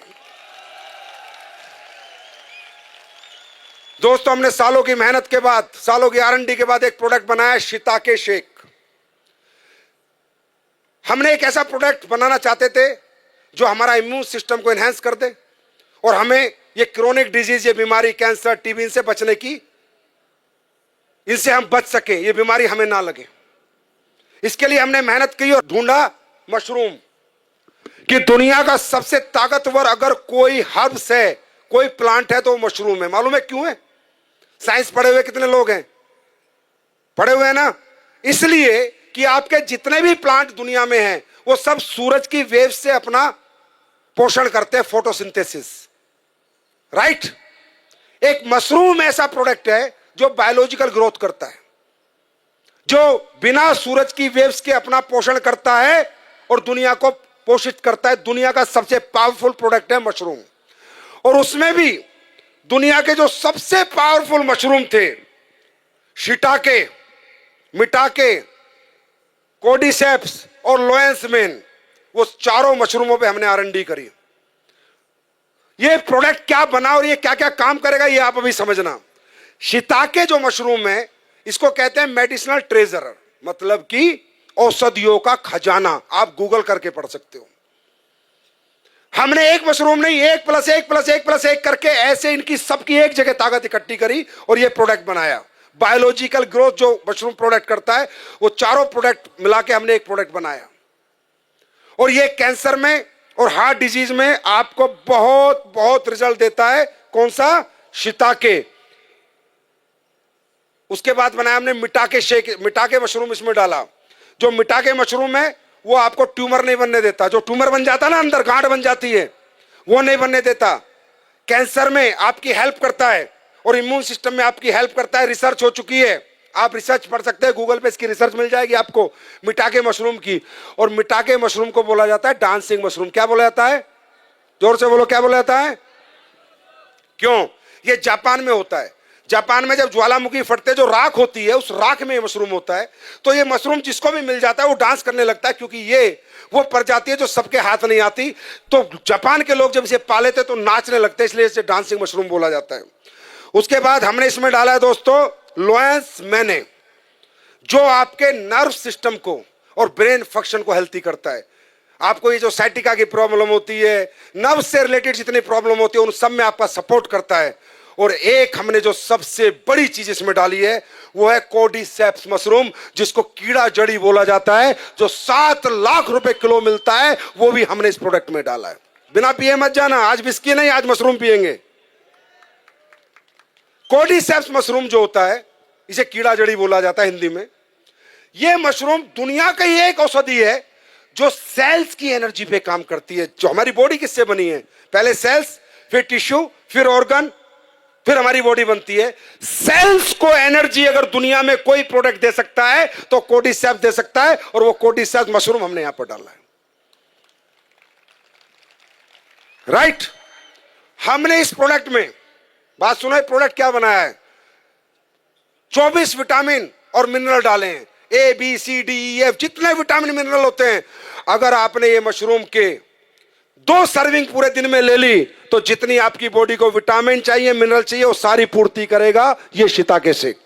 S1: दोस्तों, हमने सालों की मेहनत के बाद, सालों की R&D के बाद एक प्रोडक्ट बनाया, शिताके शेक। हमने एक ऐसा प्रोडक्ट बनाना चाहते थे जो हमारा इम्यून सिस्टम को एनहांस कर दे, और हमें ये क्रोनिक डिजीज, ये बीमारी, कैंसर, टीबी, इनसे बचने की, इनसे हम बच सके, ये बीमारी हमें ना लगे। इसके लिए हमने मेहनत की और ढूंढा मशरूम, कि दुनिया का सबसे ताकतवर अगर कोई हर्ब्स है, कोई प्लांट है तो वो मशरूम है। मालूम है क्यों है? साइंस पढ़े हुए कितने लोग हैं? पढ़े हुए हैं ना? इसलिए कि आपके जितने भी प्लांट दुनिया में हैं वो सब सूरज की वेव से अपना पोषण करते हैं, फोटोसिंथेसिस, राइट। एक मशरूम ऐसा प्रोडक्ट है जो बायोलॉजिकल ग्रोथ करता है, जो बिना सूरज की वेव्स के अपना पोषण करता है और दुनिया को पोषित करता है। दुनिया का सबसे पावरफुल प्रोडक्ट है मशरूम। और उसमें भी दुनिया के जो सबसे पावरफुल मशरूम थे, शिटाके, मिटाके, कोडिसेप्स और लोएंस मेन, वो चारों मशरूमों पे हमने R&D करी। ये प्रोडक्ट क्या बना और ये क्या क्या काम करेगा ये आप अभी समझना। शिताके जो मशरूम है इसको कहते हैं मेडिसिनल ट्रेजर, मतलब कि औषधियों का खजाना। आप गूगल करके पढ़ सकते हो। हमने एक मशरूम नहीं, 1+1+1+1 करके ऐसे इनकी सबकी एक जगह ताकत इकट्ठी करी और ये प्रोडक्ट बनाया। बायोलॉजिकल ग्रोथ जो मशरूम प्रोडक्ट करता है वो चारों प्रोडक्ट मिला के हमने एक प्रोडक्ट बनाया। और ये कैंसर में और हार्ट डिजीज में आपको बहुत बहुत रिजल्ट देता है। कौन सा? शिताके। उसके बाद बनाया हमने मिटाके शेक, मिटाके मशरूम इसमें डाला। जो मिटाके मशरूम है वो आपको ट्यूमर नहीं बनने देता। जो ट्यूमर बन जाता ना, अंदर गांठ बन जाती है, वो नहीं बनने देता। कैंसर में आपकी हेल्प करता है और इम्यून सिस्टम में आपकी हेल्प करता है। रिसर्च हो चुकी है, आप रिसर्च पढ़ सकते हैं, गूगल पे इसकी रिसर्च मिल जाएगी आपको मिटाके मशरूम की। और मिटाके मशरूम को बोला जाता है डांसिंग मशरूम। क्या बोला जाता है? जोर से बोलो, क्या बोला जाता है? क्यों? ये जापान में होता है। जापान में जब ज्वालामुखी फटते जो राख होती है, उस राख में ये मशरूम होता है। तो ये मशरूम जिसको भी मिल जाता है वो डांस करने लगता है, क्योंकि ये वो प्रजाति है जो सबके हाथ नहीं आती। तो जापान के लोग जब इसे पाले थे तो नाचने लगते, इसलिए इसे डांसिंग मशरूम बोला जाता है। उसके बाद हमने इसमें डाला है दोस्तों लोएंस मैने, जो आपके नर्व सिस्टम को और ब्रेन फंक्शन को हेल्थी करता है। आपको ये जो साइटिका की प्रॉब्लम होती है, नर्व से रिलेटेड जितनी प्रॉब्लम होती है, उन सब में आपका सपोर्ट करता है। और एक हमने जो सबसे बड़ी चीज इसमें डाली है वो है कोडिसेप्स मशरूम, जिसको कीड़ा जड़ी बोला जाता है, जो 7 लाख रुपए किलो मिलता है, वो भी हमने इस प्रोडक्ट में डाला है। बिना पिए मत जाना, आज बिस्की नहीं, आज मशरूम पिएंगे। कोडिसेप्स मशरूम जो होता है, इसे कीड़ा जड़ी बोला जाता है हिंदी में। यह मशरूम दुनिया का ही एक औषधि है जो सेल्स की एनर्जी पे काम करती है। जो हमारी बॉडी किससे बनी है? पहले सेल्स, फिर टिश्यू, फिर ऑर्गन, फिर हमारी बॉडी बनती है। सेल्स को एनर्जी अगर दुनिया में कोई प्रोडक्ट दे सकता है तो कोडिसेप्स दे सकता है, और वो कोडिसेप्स मशरूम हमने यहां पर डाला है, राइट। हमने इस प्रोडक्ट में, बात सुनो, प्रोडक्ट क्या बनाया है? 24 विटामिन और मिनरल डाले हैं, A, B, C, D, E, F, जितने विटामिन मिनरल होते हैं। अगर आपने ये मशरूम के 2 सर्विंग पूरे दिन में ले ली तो जितनी आपकी बॉडी को विटामिन चाहिए, मिनरल चाहिए, वो सारी पूर्ति करेगा ये शिताके शेक।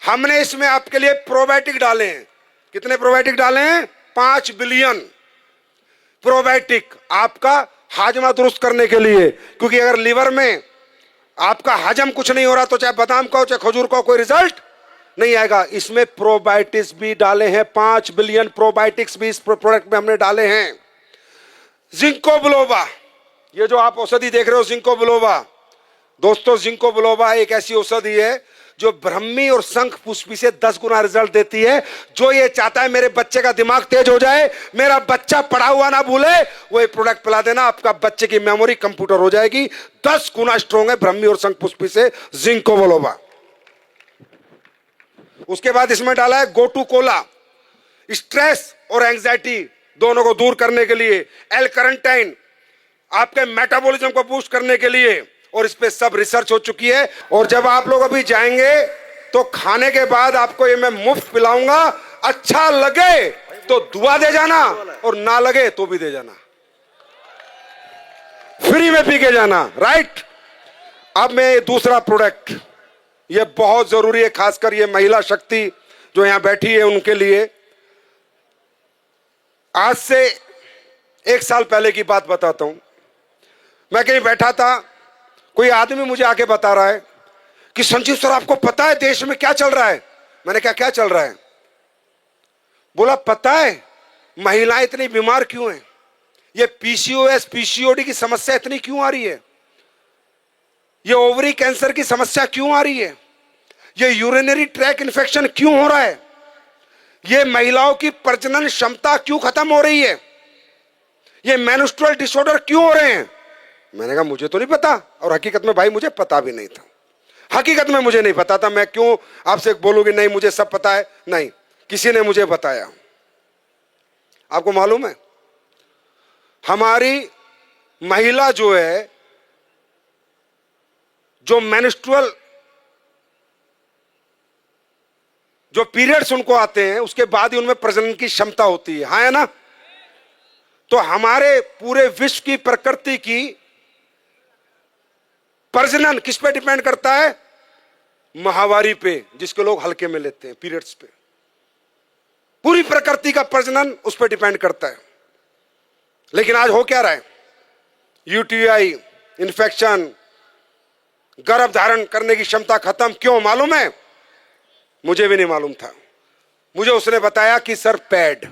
S1: हमने इसमें आपके लिए प्रोबायोटिक डाले हैं। कितने प्रोबायोटिक डाले हैं? 5 बिलियन प्रोबायोटिक, आपका हाजमा दुरुस्त करने के लिए। क्योंकि अगर लिवर में आपका हजम कुछ नहीं हो रहा तो चाहे बादाम का हो चाहे खजूर का हो, कोई रिजल्ट नहीं आएगा। इसमें प्रोबायोटिक्स भी डाले हैं, 5 बिलियन प्रोबायोटिक्स भी इस प्रोडक्ट में हमने डाले हैं। जिंको बिलोबा, ये जो आप औषधि देख रहे हो जिंको बिलोबा, दोस्तों जिंको बिलोबा एक ऐसी औषधि है जो ब्रह्मी और शंख पुष्पी से 10 गुना रिजल्ट देती है। जो ये चाहता है मेरे बच्चे का दिमाग तेज हो जाए, मेरा बच्चा पढ़ा हुआ ना भूले, वो ये प्रोडक्ट पिला देना, आपका बच्चे की मेमोरी कंप्यूटर हो जाएगी। 10 गुना स्ट्रॉन्ग है ब्रह्मी और शंख पुष्पी से जिंको बिलोबा। उसके बाद इसमें डाला है गोटू कोला, स्ट्रेस और एंजाइटी दोनों को दूर करने के लिए, एल-कैरोटीन आपके मेटाबॉलिज्म को बूस्ट करने के लिए, और इस पे सब रिसर्च हो चुकी है। और जब आप लोग अभी जाएंगे तो खाने के बाद आपको ये मैं मुफ्त पिलाऊंगा। अच्छा लगे तो दुआ दे जाना और ना लगे तो भी दे जाना, फ्री में पी के जाना, राइट। अब मैं दूसरा प्रोडक्ट, ये बहुत जरूरी है, खासकर ये महिला शक्ति जो यहां बैठी है उनके लिए। आज से 1 साल पहले की बात बताता हूं। मैं कहीं बैठा था, कोई आदमी मुझे आके बता रहा है कि संजीव सर आपको पता है देश में क्या चल रहा है? मैंने कहा क्या चल रहा है? बोला पता है महिलाएं इतनी बीमार क्यों हैं, ये पीसीओएस पीसीओडी की समस्या इतनी क्यों आ रही है, ये ओवरी कैंसर की समस्या क्यों आ रही है, ये यूरिनरी ट्रैक इन्फेक्शन क्यों हो रहा है, ये महिलाओं की प्रजनन क्षमता क्यों खत्म हो रही है, ये मेंस्ट्रुअल डिसऑर्डर क्यों हो रहे हैं? मैंने कहा मुझे तो नहीं पता, और हकीकत में भाई मुझे पता भी नहीं था। हकीकत में मुझे नहीं पता था। मैं क्यों आपसे बोलूंगी नहीं मुझे सब पता है? नहीं, किसी ने मुझे बताया। आपको मालूम है हमारी महिला जो है, जो मेंस्ट्रुअल जो पीरियड्स उनको आते हैं उसके बाद ही उनमें प्रजनन की क्षमता होती है, हाँ है ना? तो हमारे पूरे विश्व की प्रकृति की प्रजनन किस पे डिपेंड करता है? माहवारी पे, जिसके लोग हल्के में लेते हैं, पीरियड्स पे। पूरी प्रकृति का प्रजनन उस पर डिपेंड करता है। लेकिन आज हो क्या रहा है? यूटीआई, इन्फेक्शन, गर्भ धारण करने की क्षमता खत्म। क्यों मालूम है? मुझे भी नहीं मालूम था। मुझे उसने बताया कि सर पैड,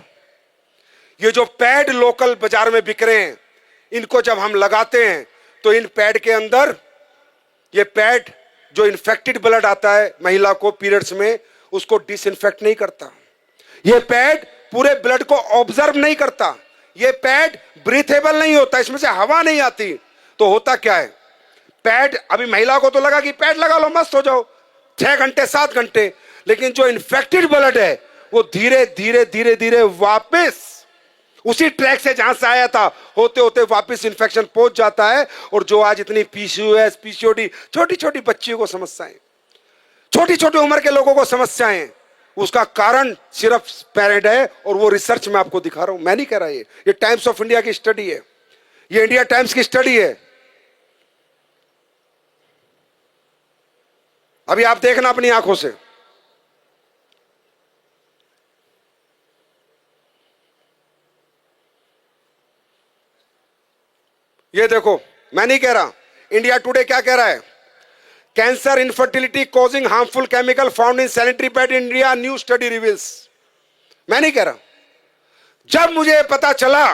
S1: ये जो पैड लोकल बाजार में बिक रहे हैं, इनको जब हम लगाते हैं तो इन पैड के अंदर, ये पैड जो इन्फेक्टेड ब्लड आता है महिला को पीरियड्स में, उसको डिसइंफेक्ट नहीं करता। ये पैड पूरे ब्लड को ऑब्जर्व नहीं करता। ये पैड ब्रीथेबल नहीं होता, इसमें से हवा नहीं आती। तो होता क्या है? पैड, अभी महिला को तो लगा कि पैड लगा लो मस्त हो जाओ 6 घंटे 7 घंटे, लेकिन जो इन्फेक्टेड ब्लड है वो धीरे धीरे धीरे धीरे वापस उसी ट्रैक से जहां से आया था होते होते वापस इन्फेक्शन पहुंच जाता है। और जो आज इतनी पीसीओएस, पीसीओडी, छोटी छोटी बच्चियों को समस्याएं, छोटी छोटी उम्र के लोगों को समस्याएं, उसका कारण सिर्फ पैड है। और वो रिसर्च मैं आपको दिखा रहा हूं, मैं नहीं कह रहा, ये टाइम्स ऑफ इंडिया की स्टडी है, ये इंडिया टाइम्स की स्टडी है। अभी आप देखना अपनी आंखों से। ये देखो, मैं नहीं कह रहा, इंडिया टुडे क्या कह रहा है? Cancer, infertility causing harmful chemical found in sanitary pad in India, new study reveals. मैं नहीं कह रहा। जब मुझे पता चला,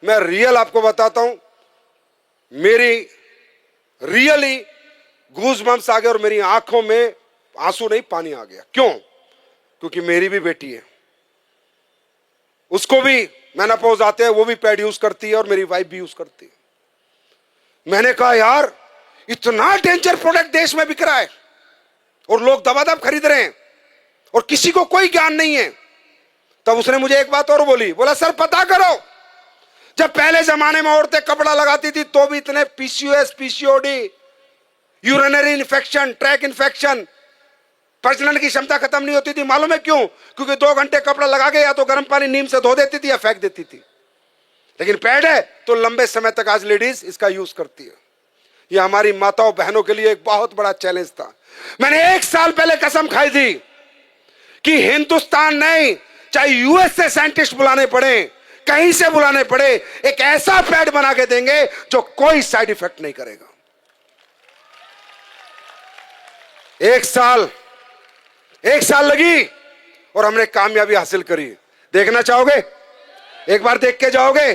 S1: मैं रियल आपको बताता हूं, मेरी रियली गूज़बम्प्स आ गए और मेरी आंखों में आंसू नहीं, पानी आ गया। क्यों? क्योंकि मेरी भी बेटी है, उसको भी मेनोपॉज आते हैं, वो भी पैड यूज करती है और मेरी वाइफ भी यूज करती है। मैंने कहा यार इतना डेंजर प्रोडक्ट देश में बिक रहा है और लोग दबादब खरीद रहे हैं और किसी को कोई ज्ञान नहीं है। तब उसने मुझे एक बात और बोली, बोला सर पता करो, जब पहले जमाने में औरतें कपड़ा लगाती थी तो भी इतने PCOS, PCOD, urinary infection, track infection, प्रजनन की क्षमता खत्म नहीं होती थी। मालूम है क्यों? क्योंकि 2 घंटे कपड़ा लगा के या तो गर्म पानी नीम से धो देती थी या फेंक देती थी। लेकिन पैड है तो लंबे समय तक आज लेडीज इसका यूज करती है। ये हमारी माताओं बहनों के लिए एक बहुत बड़ा चैलेंज था। मैंने 1 साल पहले कसम खाई थी कि हिंदुस्तान नहीं, चाहे यूएस से साइंटिस्ट बुलाने पड़े, कहीं से बुलाने पड़े, एक ऐसा पैड बना के देंगे जो कोई साइड इफेक्ट नहीं करेगा। 1 साल लगी और हमने कामयाबी हासिल करी। देखना चाहोगे? एक बार देख के जाओगे।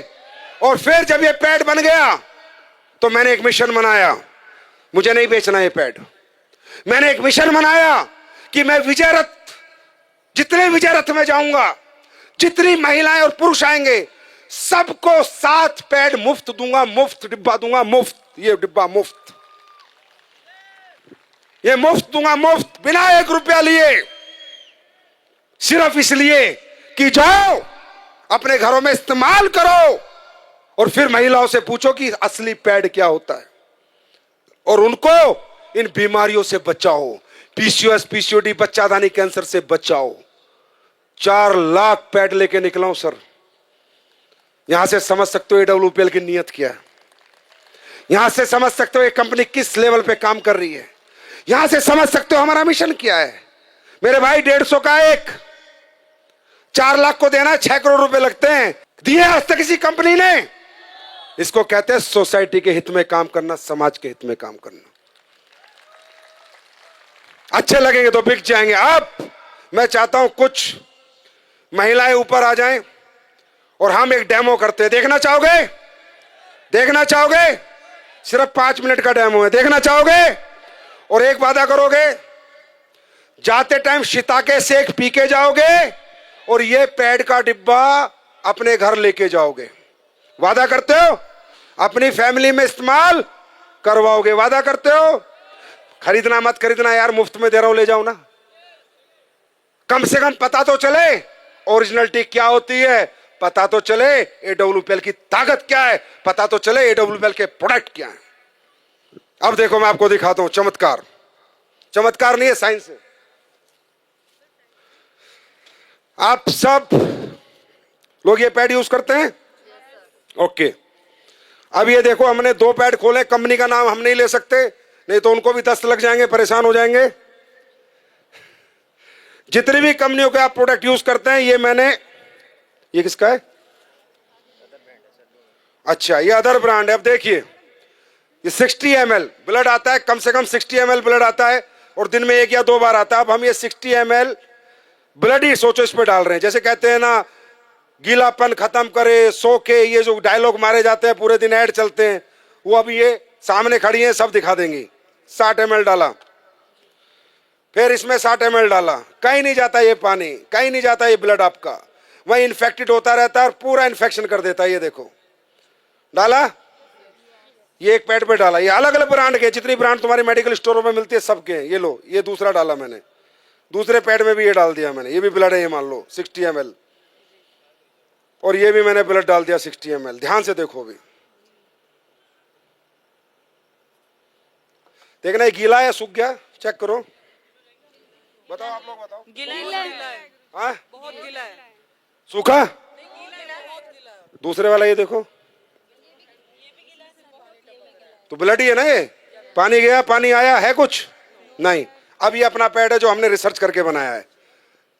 S1: और फिर जब ये पैड बन गया तो मैंने एक मिशन बनाया, मुझे नहीं बेचना ये पैड। मैंने एक मिशन बनाया कि मैं विजय रथ, जितने विजय रथ में जाऊंगा, जितनी महिलाएं और पुरुष आएंगे, सबको 7 पैड मुफ्त दूंगा, मुफ्त डिब्बा दूंगा, मुफ्त, ये डिब्बा मुफ्त, ये मुफ्त दूंगा, मुफ्त, बिना 1 रुपया लिए, सिर्फ इसलिए कि जाओ अपने घरों में इस्तेमाल करो और फिर महिलाओं से पूछो कि असली पैड क्या होता है और उनको इन बीमारियों से बचाओ, पीसीओएस, पीसीओडी, बच्चादानी कैंसर से बचाओ। 4 लाख पैड लेके निकला हूं सर। यहां से समझ सकते हो AWPL की नीयत क्या है, यहां से समझ सकते हो ये कंपनी किस लेवल पे काम कर रही है, यहां से समझ सकते हो हमारा मिशन क्या है। मेरे भाई 150 का एक, 4 लाख को देना 6 करोड़ रुपए लगते हैं, दिए आज तक किसी कंपनी ने। इसको कहते हैं सोसाइटी के हित में काम करना, समाज के हित में काम करना। अच्छे लगेंगे तो बिक जाएंगे। अब मैं चाहता हूं कुछ महिलाएं ऊपर आ जाएं और हम एक डेमो करते हैं। देखना चाहोगे? देखना चाहोगे? सिर्फ 5 मिनट का डेमो है, देखना चाहोगे? और एक वादा करोगे, जाते टाइम शिताके सेक पी के जाओगे और ये पैड का डिब्बा अपने घर लेके जाओगे। वादा करते हो? अपनी फैमिली में इस्तेमाल करवाओगे? वादा करते हो? खरीदना मत खरीदना यार, मुफ्त में दे रहा हूं, ले जाओ ना। कम से कम पता तो चले ओरिजिनलिटी क्या होती है, पता तो चले AWPL की ताकत क्या है, पता तो चले AWPL के प्रोडक्ट क्या है। अब देखो मैं आपको दिखाता हूं चमत्कार। चमत्कार नहीं है, साइंस है। आप सब लोग ये पैड यूज करते हैं? ओके। अब ये देखो, हमने 2 पैड खोले। कंपनी का नाम हम नहीं ले सकते, नहीं तो उनको भी दस्त लग जाएंगे, परेशान हो जाएंगे। जितनी भी कंपनियों के आप प्रोडक्ट यूज करते हैं, ये किसका है? अच्छा, ये अदर ब्रांड है। अब देखिए, ये 60 ml ब्लड आता है, कम से कम 60 ml ब्लड आता है, और दिन में 1 या 2 बार आता है। अब हम ये 60 ml ब्लड ही सोचो इस पे डाल रहे हैं। जैसे कहते हैं ना, गीलापन खत्म करे, सो के, ये जो डायलॉग मारे जाते हैं, पूरे दिन ऐड चलते हैं, वो अभी ये सामने खड़ी है, सब दिखा देंगी। 60 ml डाला, फिर इसमें 60 ml डाला, कहीं नहीं जाता ये पानी, कहीं नहीं जाता ये ब्लड आपका, वही इन्फेक्टेड होता रहता है और पूरा इन्फेक्शन कर देता है। ये देखो, डाला, ये एक पैड पे डाला। ये अलग अलग ब्रांड के, जितनी ब्रांड तुम्हारी मेडिकल स्टोरों में मिलती है सबके। ये लो, ये दूसरा डाला मैंने, दूसरे पैड में भी ये डाल दिया मैंने। ये भी ब्लड है, ये मान लो 60 ml, और ये भी मैंने ब्लड डाल दिया 60 ml। ध्यान से देखो, भी देखना ये गीला है, सूख गया, चेक करो। बताओ, आप लोग बताओ।
S10: गीला है,
S1: हाँ,
S10: बहुत गीला है।
S1: सूखा? दूसरे वाला ये देखो, तो ब्लड ही है ना ये। पानी गया, पानी आया है कुछ नहीं। अब ये अपना पैड है जो हमने रिसर्च करके बनाया है,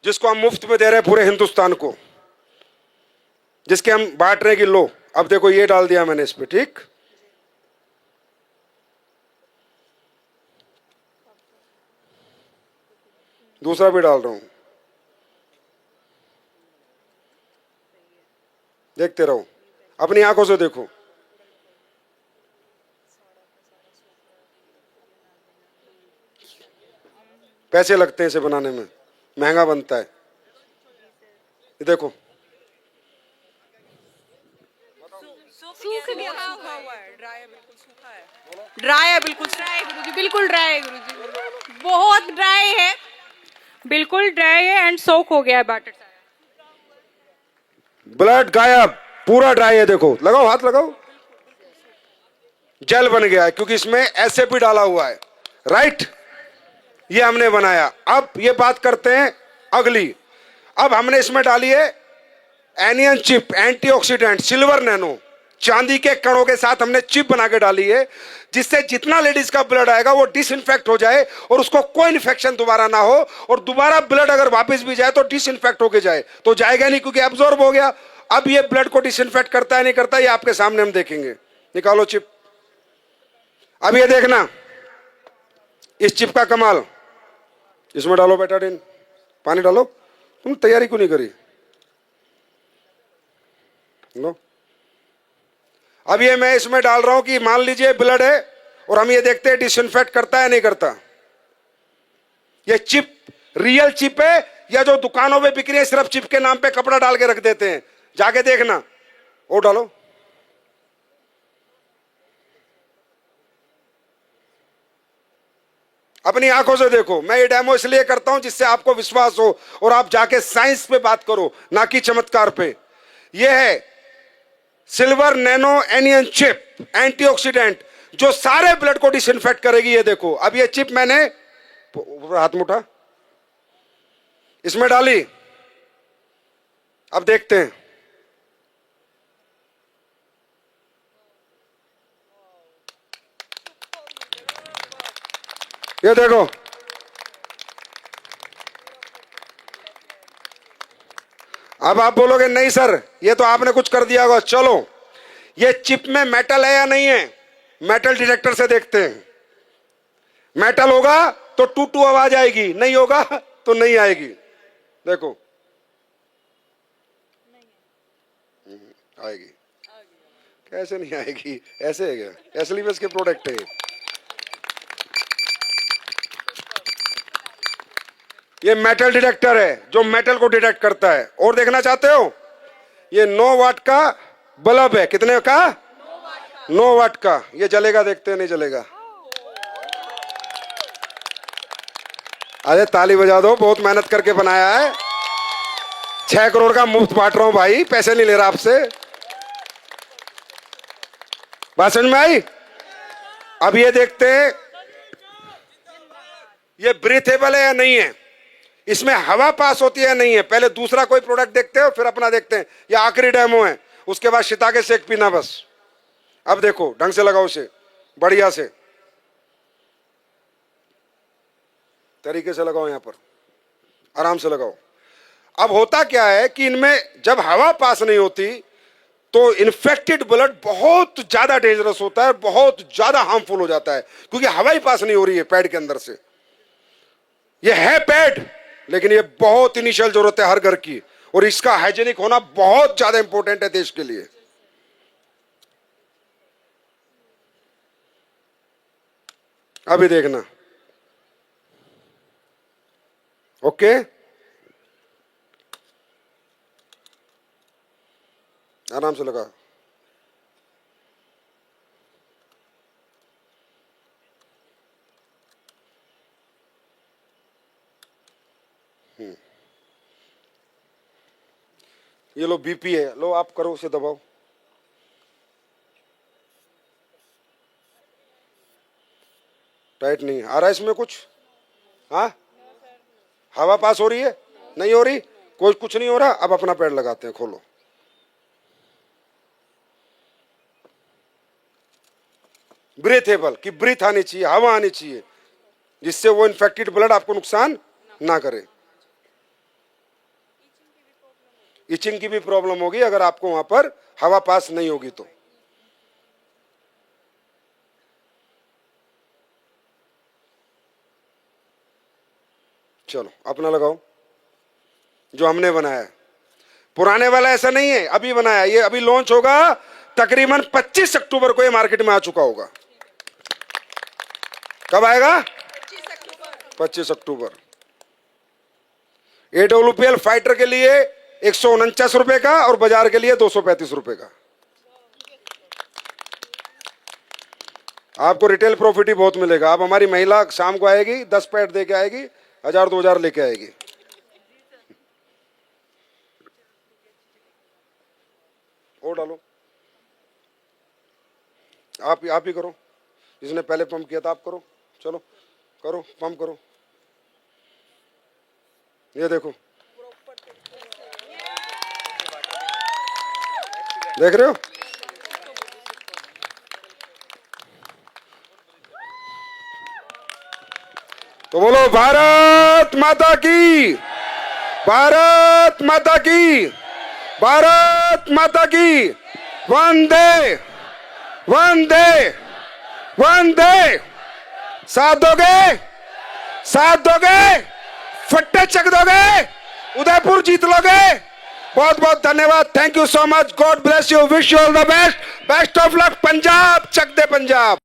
S1: जिसको हम मुफ्त में दे रहे हैं पूरे हिंदुस्तान को, जिसके हम बांट रहे हैं कि लो। अब देखो, ये डाल दिया मैंने इस पे, ठीक। दूसरा भी डाल रहा हूं, देखते रहो, अपनी आंखों से देखो। पैसे लगते हैं इसे बनाने में, महंगा बनता है। ये देखो,
S10: सूख गया, सूखा हुआ है, ड्राई है, बिल्कुल सूखा है। ड्राई है, बिल्कुल ड्राई है गुरुजी, बिल्कुल ड्राई है गुरुजी, बहुत ड्राई है, बिल्कुल ड्राई है एंड सोक हो गया है वाटर सारा।
S1: ब्लड गायब, पूरा ड्राई है। देखो, लगाओ, हाथ लगाओ, जेल बन गया है, क्योंकि इसमें SAP डाला हुआ है, राइट। ये हमने बनाया। अब ये बात करते हैं अगली। अब हमने इसमें डाली है anion chip, antioxidant, silver nano, चांदी के कणों के साथ हमने चिप बना के डाली है, जिससे जितना लेडीज का ब्लड आएगा वो डिसइंफेक्ट हो जाए और उसको कोई इन्फेक्शन दोबारा ना हो, और दोबारा ब्लड अगर वापस भी जाए तो डिसइंफेक्ट होके जाए। तो जाएगा नहीं, क्योंकि एब्जॉर्ब हो गया। अब ये ब्लड को डिसइंफेक्ट करता है नहीं करता, ये आपके सामने हम देखेंगे। निकालो चिप। अब ये देखना इस चिप का कमाल। इसमें डालो बेटाडीन, पानी डालो। तुम तैयारी क्यों नहीं करी? लो। अब ये मैं इसमें डाल रहा हूं कि मान लीजिए ब्लड है, और हम ये देखते हैं डिसइंफेक्ट करता है नहीं करता। ये चिप रियल चिप है या जो दुकानों में बिक रही है सिर्फ चिप के नाम पे कपड़ा डाल के रख देते हैं? जाके देखना। वो डालो। अपनी आंखों से देखो। मैं ये डेमो इसलिए करता हूं जिससे आपको विश्वास हो और आप जाके साइंस पे बात करो, ना कि चमत्कार पे। ये है silver nano anion chip, antioxidant, जो सारे ब्लड को डिसइंफेक्ट करेगी। ये देखो, अब ये चिप मैंने हाथ में उठा, इसमें डाली। अब देखते हैं। ये देखो, अब आप बोलोगे नहीं सर ये तो आपने कुछ कर दिया होगा। चलो, ये चिप में मेटल है या नहीं है, मेटल डिटेक्टर से देखते हैं। मेटल होगा तो टू टू आवाज आएगी, नहीं होगा तो नहीं आएगी। देखो, आएगी। कैसे नहीं आएगी? ऐसे है क्या? एस्लीपस के प्रोडक्ट है। ये मेटल डिटेक्टर है जो मेटल को डिटेक्ट करता है। और देखना चाहते हो, ये 9 वाट का बल्ब है। कितने का? 9 वाट का। ये जलेगा, देखते हैं नहीं जलेगा। अरे ताली बजा दो, बहुत मेहनत करके बनाया है। 6 करोड़ का मुफ्त बांट रहा हूं भाई, पैसे नहीं ले रहा आपसे। बात समझ में आई? अब ये देखते हैं ये ब्रीथेबल है या नहीं है, इसमें हवा पास होती है या नहीं है। पहले दूसरा कोई प्रोडक्ट देखते हो, फिर अपना देखते हैं। ये आखिरी डेमो है, उसके बाद शिता के शेक पीना बस। अब देखो, ढंग से लगाओ इसे, बढ़िया से तरीके से लगाओ, यहां पर आराम से लगाओ। अब होता क्या है कि इनमें जब हवा पास नहीं होती तो इन्फेक्टेड ब्लड बहुत ज्यादा डेंजरस होता है, बहुत ज्यादा हार्मफुल हो जाता है, क्योंकि हवा ही पास नहीं हो रही है पैड के अंदर से। ये है पैड, लेकिन ये बहुत इनिशियल जरूरत है हर घर की, और इसका हाइजीनिक होना बहुत ज्यादा इंपॉर्टेंट है देश के लिए। अभी देखना, ओके? आराम से लगा। ये लो बीपी है, लो आप करो, उसे दबाओ। टाइट नहीं आ रहा इसमें कुछ? हाँ, हवा पास हो रही है? नहीं हो रही, कोई कुछ नहीं हो रहा। अब अपना पैड लगाते हैं, खोलो। ब्रीथेबल की ब्रीथ आनी चाहिए, हवा आनी चाहिए, जिससे वो इन्फेक्टेड ब्लड आपको नुकसान ना करे। इचिंग की भी प्रॉब्लम होगी अगर आपको वहां पर हवा पास नहीं होगी तो। चलो अपना लगाओ जो हमने बनाया है। पुराने वाला ऐसा नहीं है, अभी बनाया। ये अभी लॉन्च होगा तकरीबन 25 अक्टूबर को, ये मार्केट में आ चुका होगा। कब आएगा? 25 अक्टूबर। AWPL फाइटर के लिए 149 रुपए का और बाजार के लिए 235 रुपए का। आपको रिटेल प्रॉफिट ही बहुत मिलेगा। अब हमारी महिला शाम को आएगी, 10 पैड दे के आएगी, 1000-2000 लेके आएगी। और डालो, आप ही करो, जिसने पहले पंप किया था आप करो। चलो करो, पंप करो। ये देखो, देख रहे हो? तो बोलो भारत माता की, भारत माता की, भारत माता की। वंदे वंदे वंदे। साथ दोगे? साथ दोगे? फट्टे चक दोगे? उदयपुर जीत लोगे? बहुत बहुत धन्यवाद। Thank you so much. God bless you. Wish you all the best. Best of luck. Punjab चक दे पंजाब।